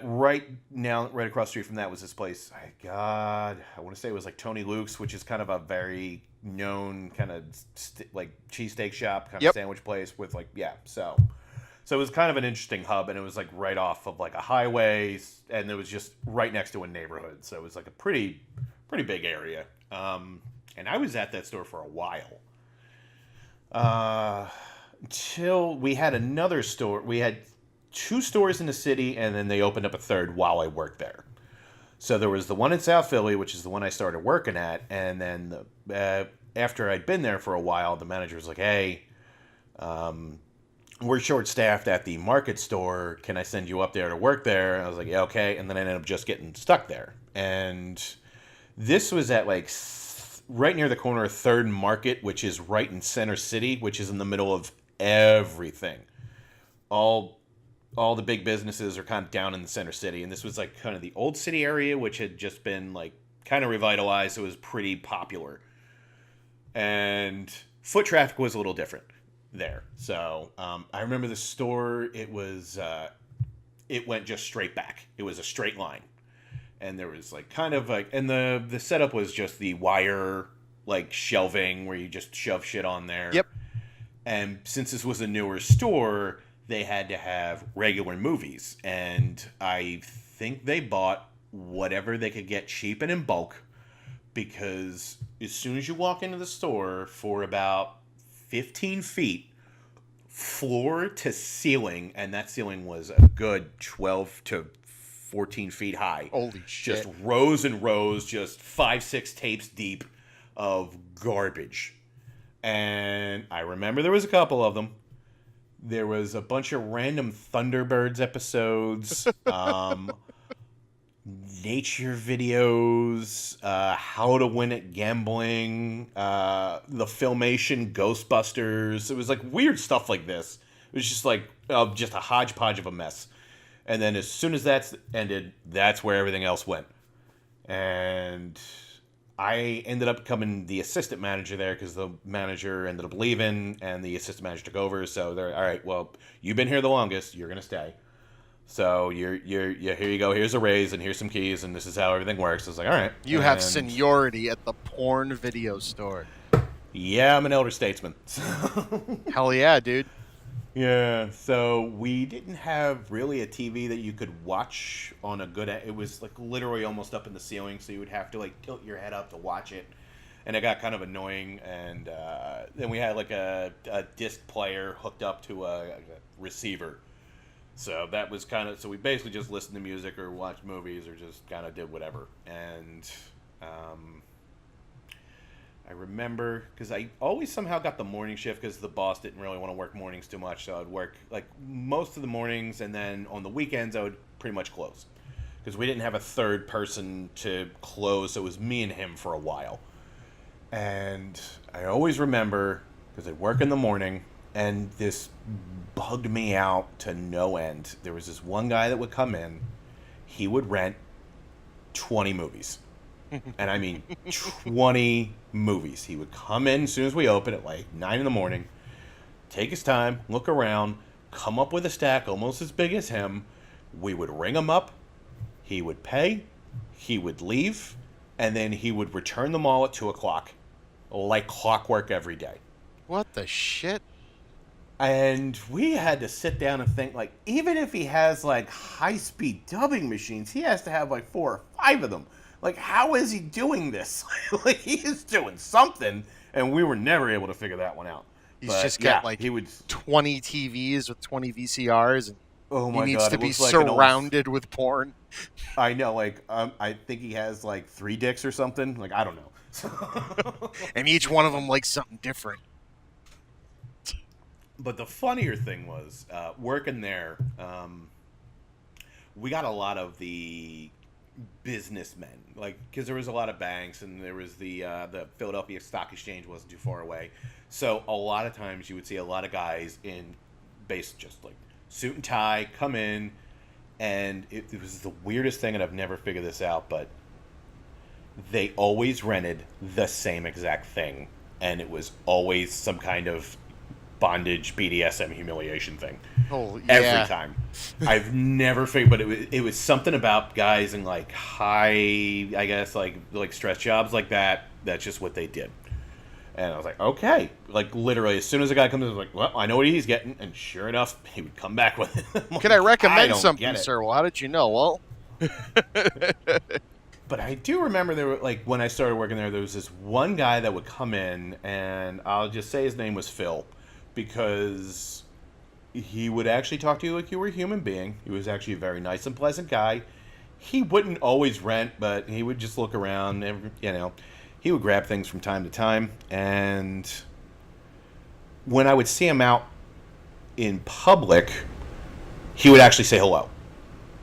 right now, right across the street from that was this place. I want to say it was like Tony Luke's, which is kind of a very known kind of like cheesesteak shop, kind of sandwich place with like, so it was kind of an interesting hub, and it was like right off of like a highway, and it was just right next to a neighborhood. So it was like a pretty big area. And I was at that store for a while. Until we had another store. We had 2 stores in the city, and then they opened up a third while I worked there. So there was the one in South Philly, which is the one I started working at, and then after I'd been there for a while, the manager was like, hey, we're short-staffed at the market store. Can I send you up there to work there? And I was like, yeah, okay. And then I ended up just getting stuck there. And this was at like right near the corner of 3rd Market, which is right in Center City, which is in the middle of everything. All the big businesses are kind of down in the Center City, and this was like kind of the old city area, which had just been like kind of revitalized. It was pretty popular, and foot traffic was a little different there. So I remember the store. It went just straight back. It was a straight line, and there was like kind of like, and the setup was just the wire like shelving where you just shove shit on there. Yep. And since this was a newer store, they had to have regular movies, and I think they bought whatever they could get cheap and in bulk, because as soon as you walk into the store, for about 15 feet, floor to ceiling, and that ceiling was a good 12 to 14 feet high. Holy shit. Just rows and rows, just 5-6 tapes deep of garbage. And I remember there was a couple of them. There was a bunch of random Thunderbirds episodes, nature videos, how to win at gambling, the Filmation Ghostbusters. It was like weird stuff like this. It was just like just a hodgepodge of a mess. And then as soon as that's ended, that's where everything else went. And I ended up becoming the assistant manager there because the manager ended up leaving and the assistant manager took over. So they're all right. Well, you've been here the longest. You're gonna stay. So you're here you go. Here's a raise and here's some keys and this is how everything works. I was like, all right. You have seniority at the porn video store. Yeah, I'm an elder statesman. Hell yeah, dude. Yeah, so we didn't have really a TV that you could watch on a good... It was like literally almost up in the ceiling, so you would have to like tilt your head up to watch it. And it got kind of annoying, and then we had like a disc player hooked up to a receiver. So that was kind of... So we basically just listened to music or watched movies or just kind of did whatever. And... I remember, because I always somehow got the morning shift because the boss didn't really want to work mornings too much, so I'd work like most of the mornings, and then on the weekends I would pretty much close. Because we didn't have a third person to close, so it was me and him for a while. And I always remember, because I'd work in the morning, and this bugged me out to no end. There was this one guy that would come in, he would rent 20 movies. And I mean 20 movies. He would come in as soon as we open at like 9 in the morning, take his time, look around, come up with a stack almost as big as him. We would ring him up. He would pay. He would leave. And then he would return them all at 2 o'clock. Like clockwork every day. What the shit? And we had to sit down and think, like, even if he has, like, high-speed dubbing machines, he has to have, like, 4 or 5 of them. Like, how is he doing this? Like, he is doing something, and we were never able to figure that one out. He's just got, like, he would 20 TVs with 20 VCRs, and oh my he needs God, to it be looks like surrounded with porn. I know, like, I think he has, like, 3 dicks or something. Like, I don't know. And each one of them likes something different. But the funnier thing was, working there, we got a lot of the businessmen, like, because there was a lot of banks, and there was the Philadelphia Stock Exchange wasn't too far away. So a lot of times you would see a lot of guys in just like suit and tie come in, and it was the weirdest thing, and I've never figured this out, but they always rented the same exact thing, and it was always some kind of bondage, BDSM, humiliation thing. Oh, yeah. Every time. I've never figured, but it was something about guys in like high, I guess, like stress jobs like that. That's just what they did. And I was like, okay. Like, literally, as soon as a guy comes in, I was like, well, I know what he's getting. And sure enough, he would come back with it. Can I recommend something, sir? Well, how did you know? Well... But I do remember there were, like, when I started working there was this one guy that would come in, and I'll just say his name was Phil, because he would actually talk to you like you were a human being. He was actually a very nice and pleasant guy. He wouldn't always rent, but he would just look around, he would grab things from time to time. And when I would see him out in public, he would actually say hello.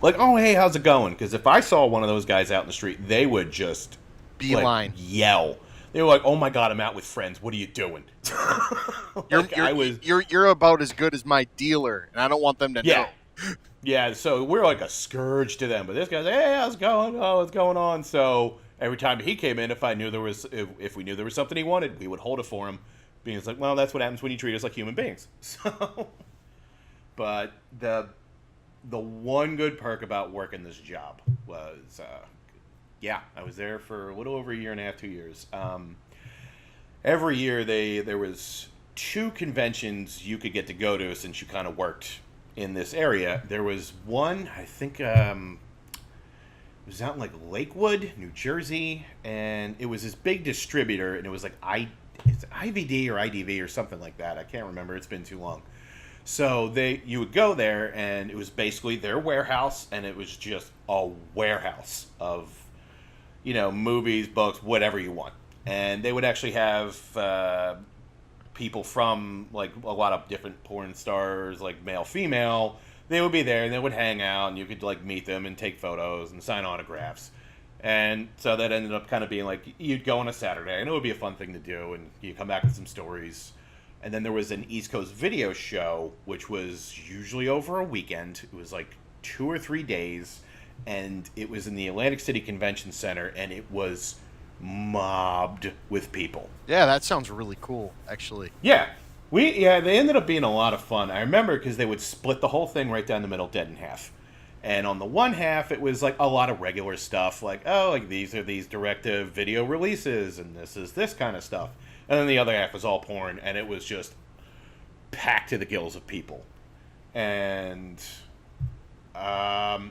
Like, oh, hey, how's it going? Because if I saw one of those guys out in the street, they would just beeline, yell. They were like, "Oh my God, I'm out with friends. What are you doing?" You're about as good as my dealer, and I don't want them to know. Yeah, so we're like a scourge to them. But this guy's like, "Hey, how's it going? Oh, what's going on?" So every time he came in, if we knew there was something he wanted, we would hold it for him. Being like, well, that's what happens when you treat us like human beings. So, but the one good perk about working this job was, I was there for a little over a year and a half, 2 years. Every year there was 2 conventions you could get to go to since you kind of worked in this area. There was one, I think, it was out in like Lakewood, New Jersey, and it was this big distributor, and it was like it's IVD or IDV or something like that. I can't remember. It's been too long. So you would go there, and it was basically their warehouse, and it was just a warehouse of, movies, books, whatever you want. And they would actually have people from, like, a lot of different porn stars, like male, female. They would be there, and they would hang out, and you could, like, meet them and take photos and sign autographs. And so that ended up kind of being like, you'd go on a Saturday, and it would be a fun thing to do, and you come back with some stories. And then there was an East Coast video show, which was usually over a weekend. It was like 2 or 3 days, and it was in the Atlantic City Convention Center, and it was mobbed with people. Yeah, that sounds really cool, actually. Yeah. They ended up being a lot of fun. I remember because they would split the whole thing right down the middle, dead in half. And on the one half, it was like a lot of regular stuff, like, oh, like these are these direct-to-video releases, and this is this kind of stuff. And then the other half was all porn, and it was just packed to the gills of people. And I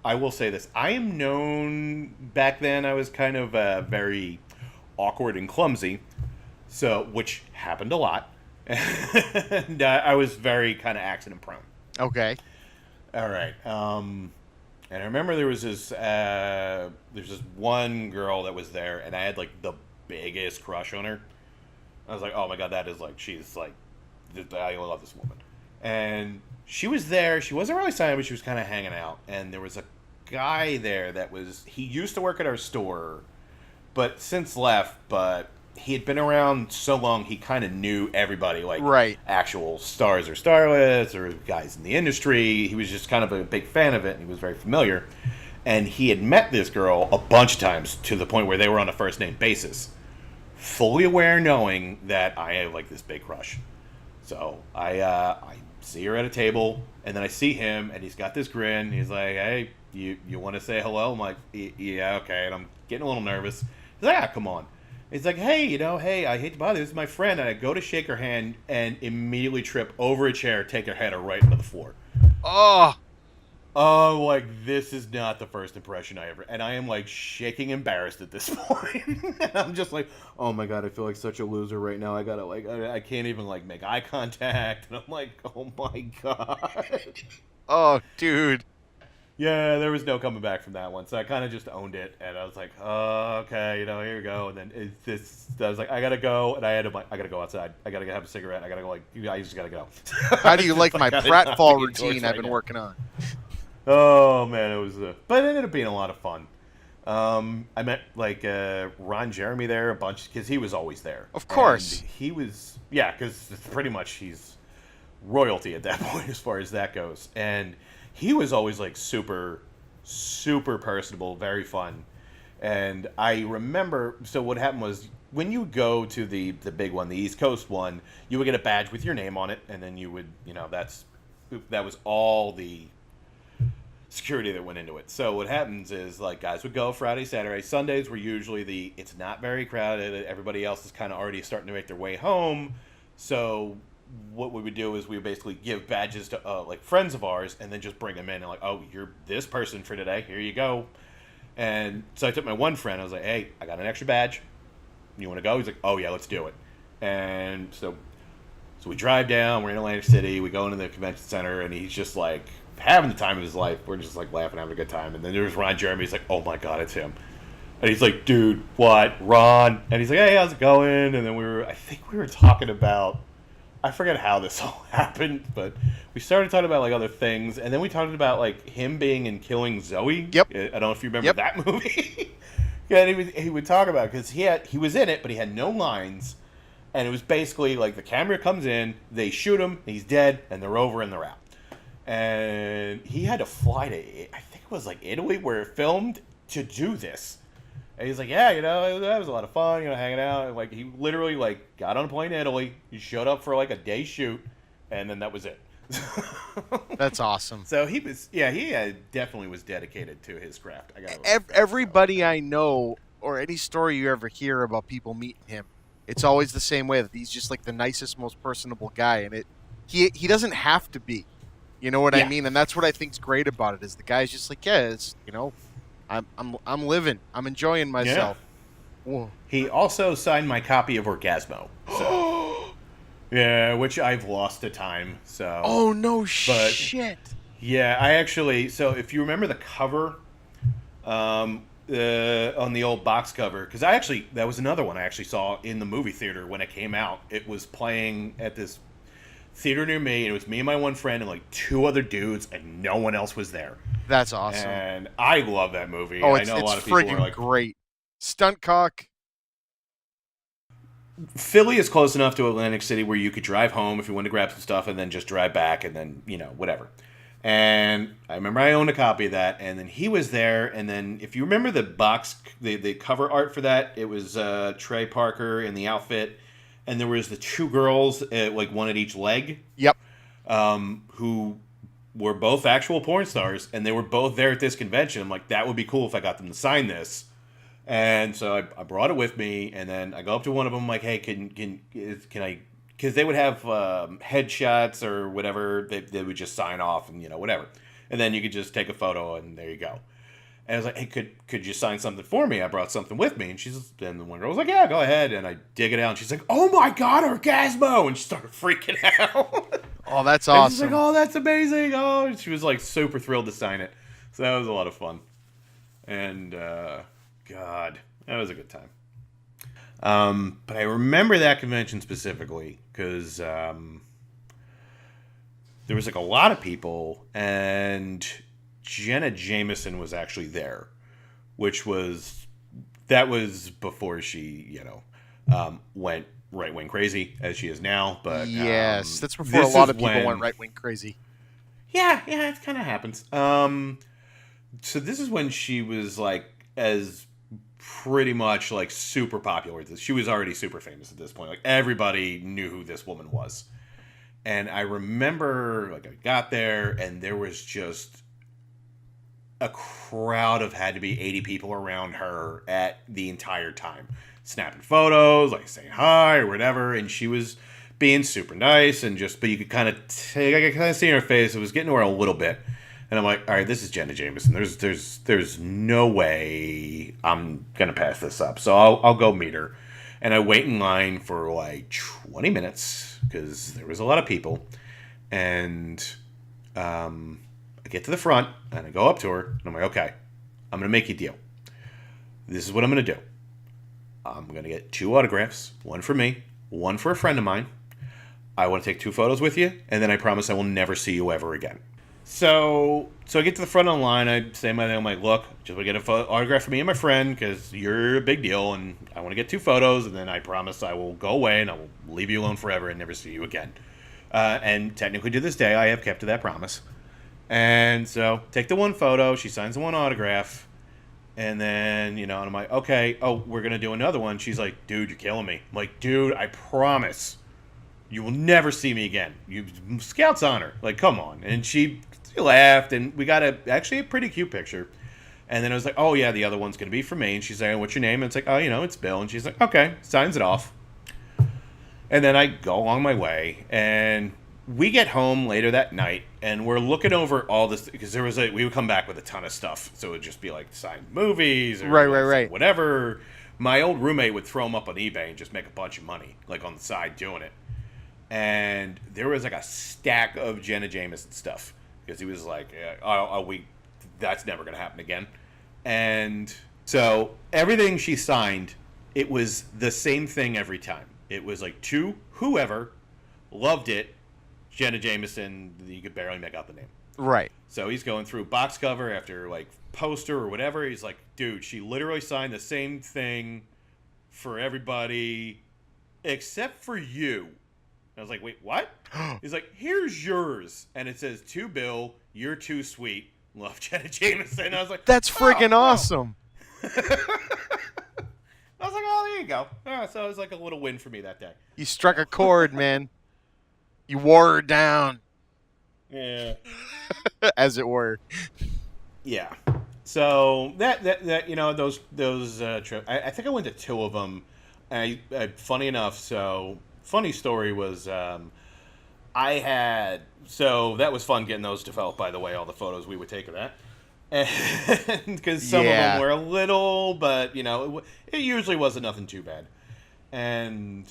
will say this. I am known, back then I was kind of very awkward and clumsy, which happened a lot. And I was very kind of accident prone. Okay. All right. And I remember there's this one girl that was there, and I had like the biggest crush on her. I was like, oh my God, she's like, I love this woman. And she was there. She wasn't really signing, but she was kind of hanging out. And there was a guy there he used to work at our store, but since left, but he had been around so long, he kind of knew everybody, like right. Actual stars or starlets or guys in the industry. He was just kind of a big fan of it, and he was very familiar. And he had met this girl a bunch of times to the point where they were on a first name basis, fully aware, knowing that I have like this big crush. So I see her at a table, and then I see him, and he's got this grin. He's like, hey, you want to say hello? I'm like, yeah, okay. And I'm getting a little nervous. He's like, come on. It's like, hey, I hate to bother you. This is my friend. And I go to shake her hand and immediately trip over a chair, take her head right into the floor. Oh, Oh, like, this is not the first impression I ever... And I am, like, shaking embarrassed at this point. And I'm just like, oh, my God, I feel like such a loser right now. I gotta, like, I can't even, like, make eye contact. And I'm like, oh, my God. oh, dude. Yeah, there was no coming back from that one. So I kind of just owned it. And I was like, oh, okay, here we go. And then I was like, I gotta go. And I gotta go outside. I gotta have a cigarette. I gotta go, I just gotta go. How do you like my pratfall routine I've been working on? Oh man, it was, but it ended up being a lot of fun. I met like Ron Jeremy there a bunch because he was always there. Of course, and he was, yeah, because pretty much he's royalty at that point as far as that goes. And he was always like super, super personable, very fun. And I remember, so what happened was when you go to the big one, the East Coast one, you would get a badge with your name on it, and then you would, that was all the security that went into it. So what happens is, like, guys would go Friday, Saturday, Sundays were usually it's not very crowded. Everybody else is kind of already starting to make their way home. So what we would do is we would basically give badges to like friends of ours, and then just bring them in and like, oh, you're this person for today. Here you go. And so I took my one friend. I was like, hey, I got an extra badge. You want to go? He's like, oh yeah, let's do it. And so we drive down. We're in Atlantic City. We go into the convention center, and he's just like having the time of his life. We're just like laughing, having a good time. And then there's Ron Jeremy. He's like, oh my God, it's him. And he's like, dude, what? Ron? And he's like, hey, how's it going? And then I think we were talking about, I forget how this all happened, but we started talking about like other things. And then we talked about like him being in Killing Zoe. Yep. I don't know if you remember that movie. Yeah, and he would talk about it because he was in it, but he had no lines. And it was basically like the camera comes in, they shoot him, he's dead, and they're over and they're out. And he had to fly to, I think it was like Italy where it filmed to do this. And he's like, yeah, that was a lot of fun, hanging out. And like he literally like got on a plane to Italy. He showed up for like a day shoot, and then that was it. That's awesome. So he definitely was dedicated to his craft. Everybody I know, or any story you ever hear about people meeting him, it's always the same way, that he's just like the nicest, most personable guy, and he doesn't have to be. You know what I mean? And that's what I think's great about it, is the guy's just like, yeah, it's, I'm living. I'm enjoying myself. Yeah. He also signed my copy of Orgasmo. So. Yeah, which I've lost to time. So. Oh no shit. Yeah, I actually. So if you remember the cover, on the old box cover, because that was another one I actually saw in the movie theater when it came out. It was playing at this theater near me, and it was me and my one friend and like two other dudes, and no one else was there. That's awesome. And I love that movie. Oh, I know a lot of people are like, great. Stunt cock. Philly is close enough to Atlantic City where you could drive home if you wanted to grab some stuff and then just drive back and then, whatever. And I remember I owned a copy of that, and then he was there, and then if you remember the box, the cover art for that, it was Trey Parker in the outfit, and there was the two girls, like one at each leg. Yep. Who were both actual porn stars, and they were both there at this convention. I'm like, that would be cool if I got them to sign this. And so I brought it with me, and then I go up to one of them, like, hey, can I, because they would have headshots or whatever, they would just sign off and, whatever. And then you could just take a photo, and there you go. And I was like, hey, could you sign something for me? I brought something with me. And the one girl was like, yeah, go ahead. And I dig it out, and she's like, oh my God, Orgasmo! And she started freaking out. Oh, that's awesome. She's like, oh, that's amazing. Oh, and she was like super thrilled to sign it. So that was a lot of fun. And, God, that was a good time. But I remember that convention specifically because there was like a lot of people, and Jenna Jameson was actually there, that was before she, went right-wing crazy as she is now. But yes, that's before a lot of people went right-wing crazy. Yeah, it kind of happens. So this is when she was like pretty much like super popular. She was already super famous at this point. Like everybody knew who this woman was. And I remember like I got there, and there was just a crowd of had to be 80 people around her at the entire time. snapping photos, like saying hi or whatever, and she was being super nice and but you could kind of see in her face it was getting to her a little bit, and I'm like, all right, this is Jenna Jameson. There's no way I'm gonna pass this up, so I'll go meet her, and I wait in line for like 20 minutes because there was a lot of people, and I get to the front and I go up to her and I'm like, okay, I'm gonna make you a deal. This is what I'm gonna do. I'm going to get 2 autographs, one for me, one for a friend of mine. I want to take 2 photos with you, and then I promise I will never see you ever again. So I get to the front of the line. I say my thing. I'm like, look, just want to get an autograph for me and my friend because you're a big deal, and I want to get 2 photos, and then I promise I will go away and I will leave you alone forever and never see you again. And technically to this day, I have kept to that promise. And so take the 1 photo. She signs the 1 autograph. And then, and I'm like, okay, we're going to do another one. She's like, dude, you're killing me. I'm like, dude, I promise you will never see me again. You Scout's honor. Like, come on. And she laughed, and we got actually a pretty cute picture. And then I was like, oh, yeah, the other one's going to be for me. And she's like, what's your name? And it's like, oh, it's Bill. And she's like, okay, signs it off. And then I go along my way, and we get home later that night, and we're looking over all this because we would come back with a ton of stuff, so it would just be like signed movies, or right, whatever. My old roommate would throw them up on eBay and just make a bunch of money, like on the side doing it. And there was like a stack of Jenna Jameson stuff because he was like, that's never gonna happen again. And so everything she signed, it was the same thing every time. It was like to whoever loved it. Jenna Jameson, you could barely make out the name. Right. So he's going through box cover after like poster or whatever. He's like, dude, she literally signed the same thing for everybody except for you. And I was like, wait, what? He's like, here's yours. And it says, to Bill, you're too sweet. Love, Jenna Jameson. And I was like, that's friggin' awesome. I was like, oh, there you go. So it was like a little win for me that day. You struck a chord, man. You wore her down. Yeah. As it were. Yeah. So that those trips. I think I went to 2 of them. Funny enough, funny story was that was fun getting those developed. By the way, all the photos we would take of that, because some of them were a little, but it usually wasn't nothing too bad, and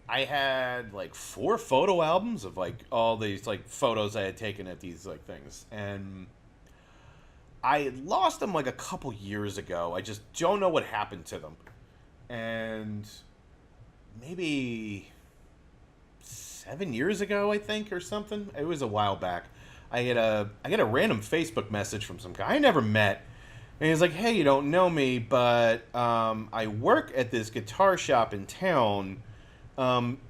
I had like 4 photo albums of like all these like photos I had taken at these like things, and I had lost them like a couple years ago. I just don't know what happened to them, and maybe 7 years ago, I think, or something. It was a while back. I get a random Facebook message from some guy I never met, and he's like, "Hey, you don't know me, but I work at this guitar shop in town.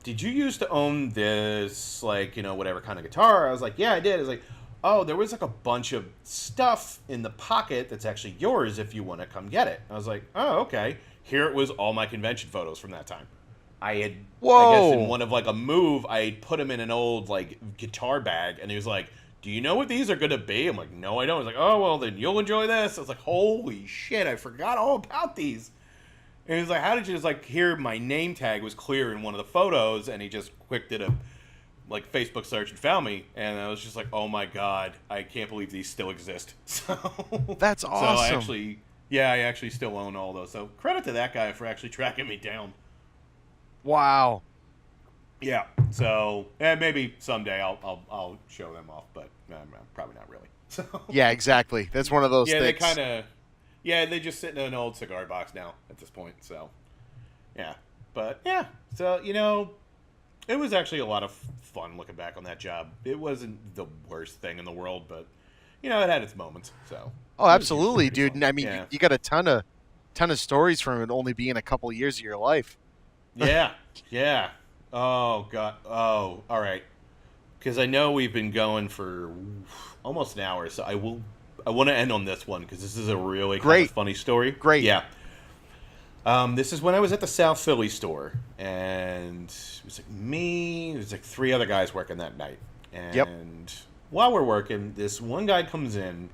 Did you used to own this, like, whatever kind of guitar?" I was like, "Yeah, I did." I was like, "Oh, there was like a bunch of stuff in the pocket that's actually yours if you want to come get it." I was like, "Oh, okay." Here it was, all my convention photos from that time. I guess in one of like a move, I had put them in an old like guitar bag, and he was like, "Do you know what these are going to be?" I'm like, "No, I don't." He's like, "Oh, well, then you'll enjoy this." I was like, "Holy shit, I forgot all about these." And he was like, "How did you just like hear my name tag was clear in one of the photos?" And he just quick did a like Facebook search and found me, and I was just like, "Oh my god, I can't believe these still exist." So that's awesome. So I actually still own all those. So credit to that guy for actually tracking me down. Wow. Yeah. So maybe someday I'll show them off, but probably not really. So yeah, exactly. That's one of those things. They just sit in an old cigar box now at this point. So yeah, but yeah. So it was actually a lot of fun looking back on that job. It wasn't the worst thing in the world, but it had its moments. So absolutely, dude. Fun. I mean, you got a ton of stories from it only being a couple years of your life. Yeah. Oh god. Oh, all right. Because I know we've been going for almost an hour, so I want to end on this one because this is a really kind of funny story. Great. Yeah. This is when I was at the South Philly store, and it was like me. There's like 3 other guys working that night, and while we're working, this one guy comes in.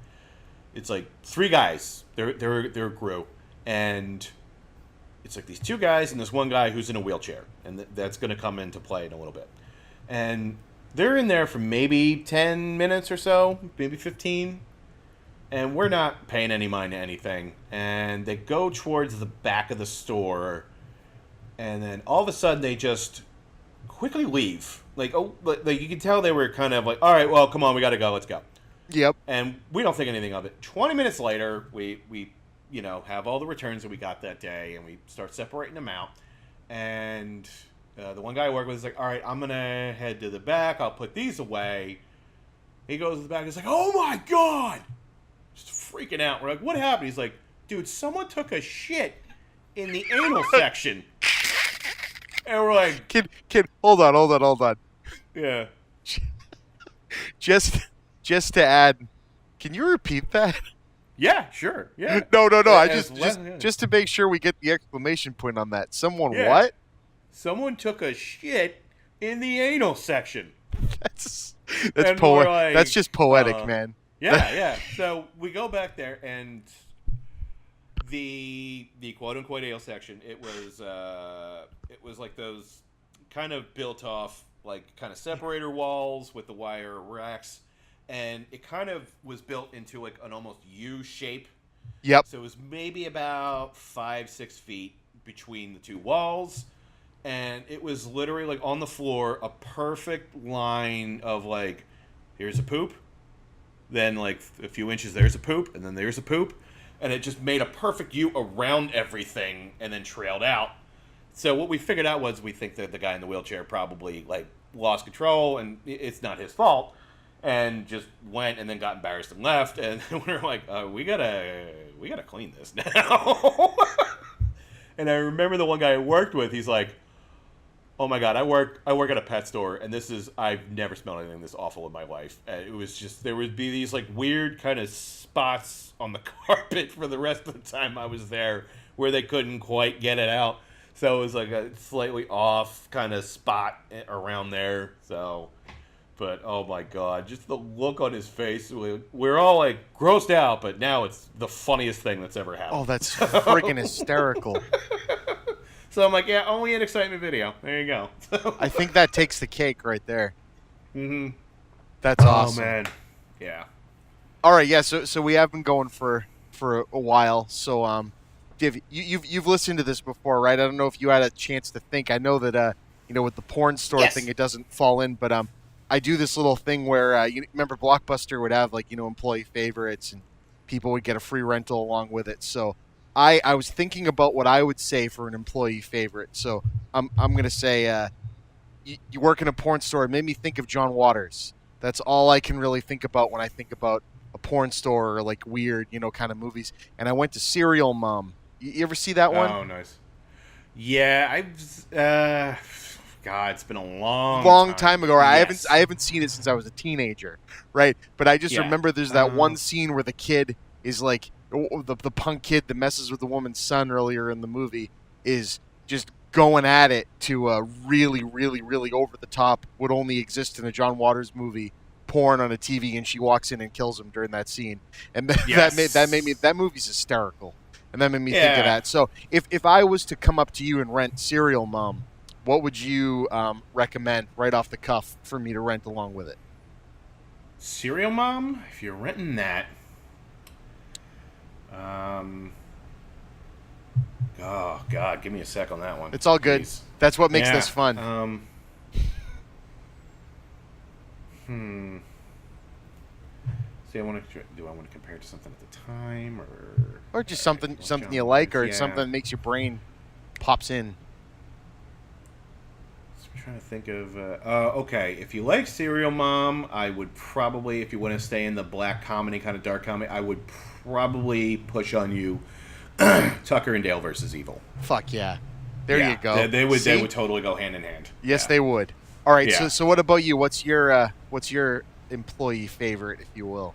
It's like 3 guys. They're a crew, and it's like these two guys and this one guy who's in a wheelchair, and that's going to come into play in a little bit. And they're in there for maybe 10 minutes or so, maybe 15, and we're not paying any mind to anything. And they go towards the back of the store, and then all of a sudden they just quickly leave. Like you can tell they were kind of like, all right, well, come on, we got to go, let's go. Yep. And we don't think anything of it. 20 minutes later, we have all the returns that we got that day, and we start separating them out. And the one guy I work with is like, all right, I'm going to head to the back. I'll put these away. He goes to the back. He's like, oh, my God. Just freaking out. We're like, what happened? He's like, dude, someone took a shit in the anal section. And we're like... Kid, hold on. Yeah. Just to add, can you repeat that? Yeah, sure. Yeah. No. Just to make sure we get the exclamation point on that. Someone what? Someone took a shit in the anal section. That's poetic. Like, that's just poetic, man. Yeah. So we go back there, and the quote unquote anal section. It was like those kind of built off like kind of separator walls with the wire racks. And it kind of was built into like an almost U shape. Yep. So it was maybe about 5-6 feet between the two walls. And it was literally like on the floor, a perfect line of like, here's a poop. Then like a few inches, there's a poop. And then there's a poop. And it just made a perfect U around everything and then trailed out. So what we figured out was we think that the guy in the wheelchair probably like lost control, and it's not his fault. And just went and then got embarrassed and left. And we were like, we gotta clean this now. And I remember the one guy I worked with, he's like, oh my God, I work at a pet store, and I've never smelled anything this awful in my life. And it was just, there would be these like weird kind of spots on the carpet for the rest of the time I was there where they couldn't quite get it out. So it was like a slightly off kind of spot around there. So... But, oh my God, just the look on his face. We're all, like, grossed out, but now it's the funniest thing that's ever happened. Oh, that's friggin' hysterical. So I'm like, yeah, only an excitement video. There you go. I think that takes the cake right there. Mm-hmm. That's awesome. Oh, man. Yeah. All right, yeah, so we have been going for a while. So, you've listened to this before, right? I don't know if you had a chance to think. I know that, with the porn store thing, it doesn't fall in, but I do this little thing where you remember Blockbuster would have employee favorites, and people would get a free rental along with it. So I was thinking about what I would say for an employee favorite. So I'm gonna say you work in a porn store. It made me think of John Waters. That's all I can really think about when I think about a porn store or like weird kind of movies. And I went to Serial Mom. You ever see that one? Oh, nice. Yeah, God, it's been a long time ago. Yes. I haven't seen it since I was a teenager, right? But I just remember there's that one scene where the kid is like the punk kid that messes with the woman's son earlier in the movie is just going at it to a really, really, really over the top would only exist in a John Waters movie, porn on a TV, and she walks in and kills him during that scene, and that movie's hysterical, and that made me think of that. So if I was to come up to you and rent Serial Mom, what would you recommend right off the cuff for me to rent along with it? Serial Mom? If you're renting that, oh God, give me a sec on that one. It's all good. Please. That's what makes this fun. See, do I want to compare it to something at the time, or just something you like, or something that makes your brain pops in? I'm trying to think of. Okay, if you like Serial Mom, I would probably, if you want to stay in the black comedy kind of dark comedy, I would probably push on you Tucker and Dale versus Evil. Fuck yeah. There you go. They would totally go hand in hand. Yes, they would. All right, so what about you? What's your employee favorite, if you will?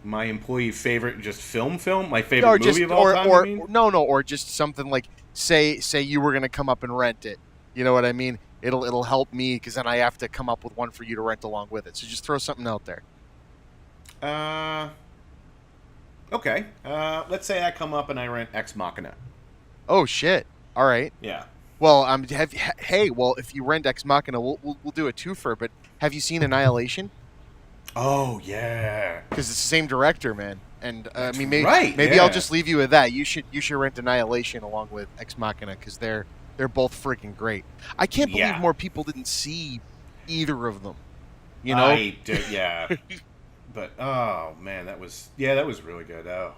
My employee favorite, just film? My favorite movie of all time, or just something like, say you were going to come up and rent it. You know what I mean? It'll help me, because then I have to come up with one for you to rent along with it. So just throw something out there. Okay. Let's say I come up and I rent Ex Machina. Oh shit! All right. Yeah. Well, hey, well, if you rent Ex Machina, we'll do a twofer. But have you seen Annihilation? Oh yeah. Because it's the same director, man. And I That's mean, right. maybe I'll Yeah. just leave you with that. You should rent Annihilation along with Ex Machina because they're both freaking great. I can't believe Yeah. more people didn't see either of them. You know, I did. Yeah. But oh man, that was really good. Oh,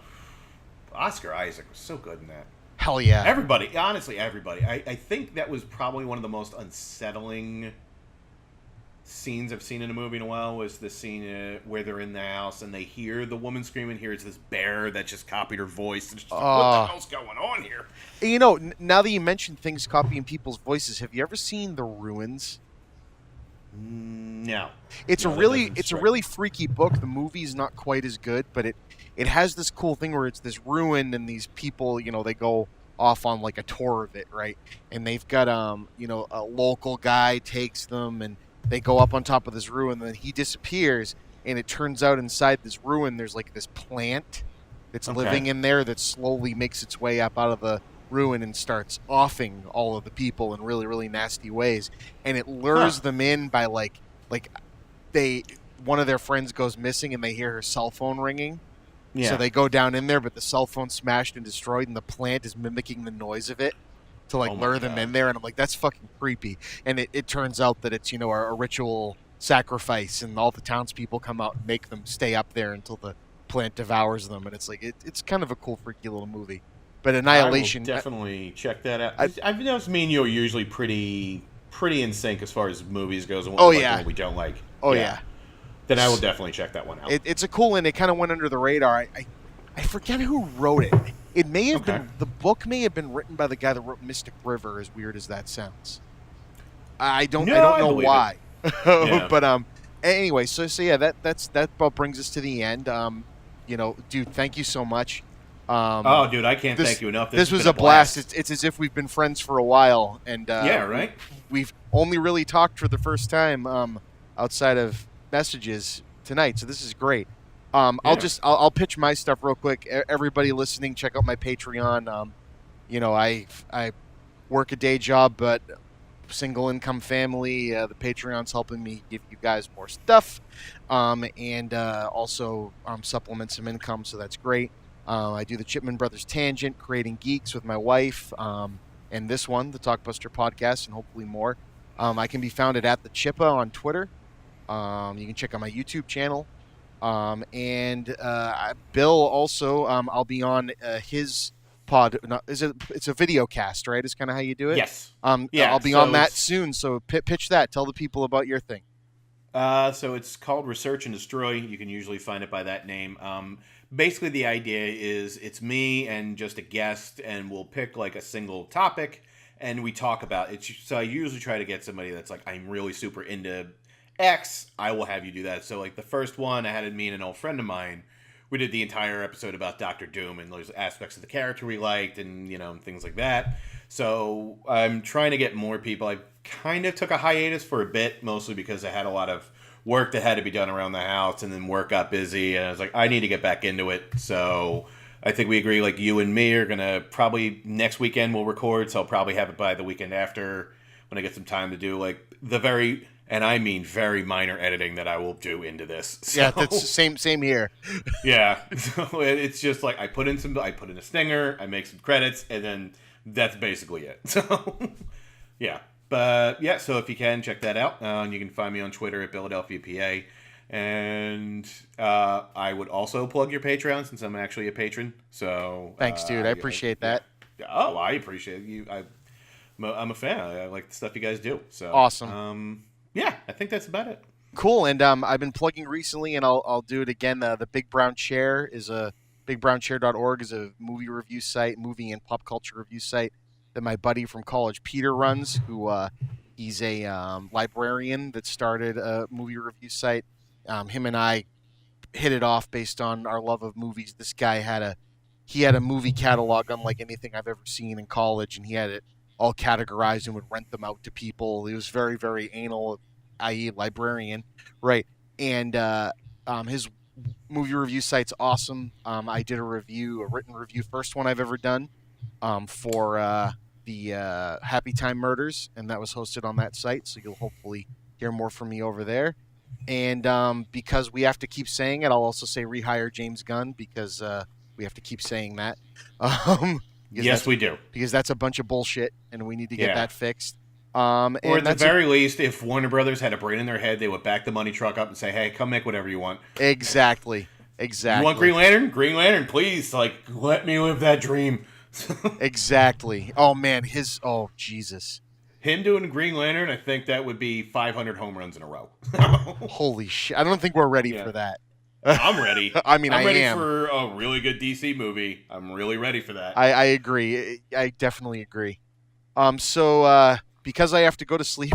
Oscar Isaac was so good in that. hell yeah. Everybody, honestly, everybody. I think that was probably one of the most unsettling scenes I've seen in a movie in a while. Was the scene where they're in the house and they hear the woman screaming. Here it's this bear that just copied her voice. And it's just like, what the hell's going on here? You know, now that you mentioned things copying people's voices, have you ever seen The Ruins? No. It's No, a that really doesn't it's a strike really freaky book. The movie's not quite as good, but it has this cool thing where it's this ruin and these people, you know, they go off on like a tour of it, right? And they've got you know, a local guy takes them and they go up on top of this ruin and then he disappears and it turns out inside this ruin there's like this plant that's Okay. living in there that slowly makes its way up out of the ruin and starts offing all of the people in really, really nasty ways. And it lures them in by like one of their friends goes missing and they hear her cell phone ringing. Yeah. So they go down in there, but the cell phone's smashed and destroyed, and the plant is mimicking the noise of it to like Oh my lure them God. in there. And I'm like, that's fucking creepy. And it turns out that it's, you know, a ritual sacrifice, and all the townspeople come out and make them stay up there until the plant devours them. And it's like it's kind of a cool, freaky little movie. But Annihilation, I will definitely check that out. I- I've noticed me and you are usually pretty in sync as far as movies goes and what Oh, we like yeah. and what we don't like. oh yeah. Then I will definitely check that one out. It's a cool one. It kind of went under the radar. I forget who wrote it. It may have Okay. been the book may have been written by the guy that wrote Mystic River. As weird as that sounds, I don't I know believe why. Yeah. But anyway, so yeah, that about brings us to the end. You know, dude, thank you so much. Oh, dude, I can't thank you enough. This has was been a blast. It's as if we've been friends for a while, and Yeah, right? We've only really talked for the first time outside of messages tonight, so this is great. Yeah. I'll pitch my stuff real quick. Everybody listening, check out my Patreon. You know, I work a day job, but single income family. The Patreon's helping me give you guys more stuff, and also supplement some income, so that's great. I do the Chipman Brothers Tangent, Creating Geeks with my wife, and this one, the Talkbuster Podcast, and hopefully more. I can be found at the Chippa on Twitter. You can check out my YouTube channel. And Bill also, I'll be on his pod. No, it's a video cast, right? Is kind of how you do it? Yes. Yeah, I'll be so on that it's- soon. So pitch that. Tell the people about your thing. So it's called Research and Destroy. You can usually find it by that name. Basically, the idea is it's me and just a guest, and we'll pick like a single topic, and we talk about it. So I usually try to get somebody that's like, I'm really super into X. I will have you do that. So like the first one, I had me and an old friend of mine. We did the entire episode about Doctor Doom and those aspects of the character we liked, and you know, things like that. So I'm trying to get more people. I kind of took a hiatus for a bit, mostly because I had a lot of work that had to be done around the house, and then work got busy, and I was like, I need to get back into it. So I think we agree, like you and me are gonna probably next weekend we'll record. So I'll probably have it by the weekend after when I get some time to do like the very, and I mean very minor editing that I will do into this. So, Yeah, that's same here. yeah. So it's just like I put in a stinger, I make some credits, and then that's basically it. So yeah. But yeah, so if you can, check that out. You can find me on Twitter at Philadelphia, PA. And I would also plug your Patreon since I'm actually a patron. So Thanks, dude. I appreciate that. Yeah. Oh, I appreciate you. I'm a fan. I like the stuff you guys do. So Awesome. Yeah, I think that's about it. Cool. And I've been plugging recently, and I'll do it again. The Big Brown Chair is bigbrownchair.org is a movie review site, movie and pop culture review site that my buddy from college, Peter, runs. Who he's a librarian that started a movie review site. Him and I hit it off based on our love of movies. This guy had a movie catalog unlike anything I've ever seen in college, and he had it all categorized and would rent them out to people. He was very, very anal, i.e. librarian, right? And his movie review site's awesome. I did a written review, first one I've ever done for the Happy Time Murders, and that was hosted on that site. So you'll hopefully hear more from me over there. And because we have to keep saying it, I'll also say rehire James Gunn because we have to keep saying that. Yes, we do. Because that's a bunch of bullshit, and we need to get that fixed. Or at the very least, if Warner Brothers had a brain in their head, they would back the money truck up and say, hey, come make whatever you want. Exactly. You want Green Lantern? Green Lantern, please. Like, let me live that dream. Exactly. Oh, man. Oh, Jesus. Him doing Green Lantern, I think that would be 500 home runs in a row. Holy shit. I don't think we're ready for that. I'm ready. I'm ready for a really good DC movie. I'm really ready for that. I agree. I definitely agree. So because I have to go to sleep,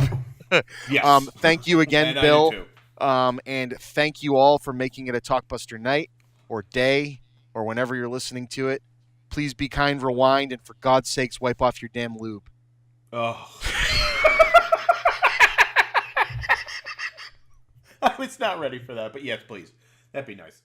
yes. Thank you again, Bill. And thank you all for making it a Talkbuster night or day or whenever you're listening to it. Please be kind, rewind, and for God's sakes, wipe off your damn lube. Oh. I was not ready for that, but yes, please. That'd be nice.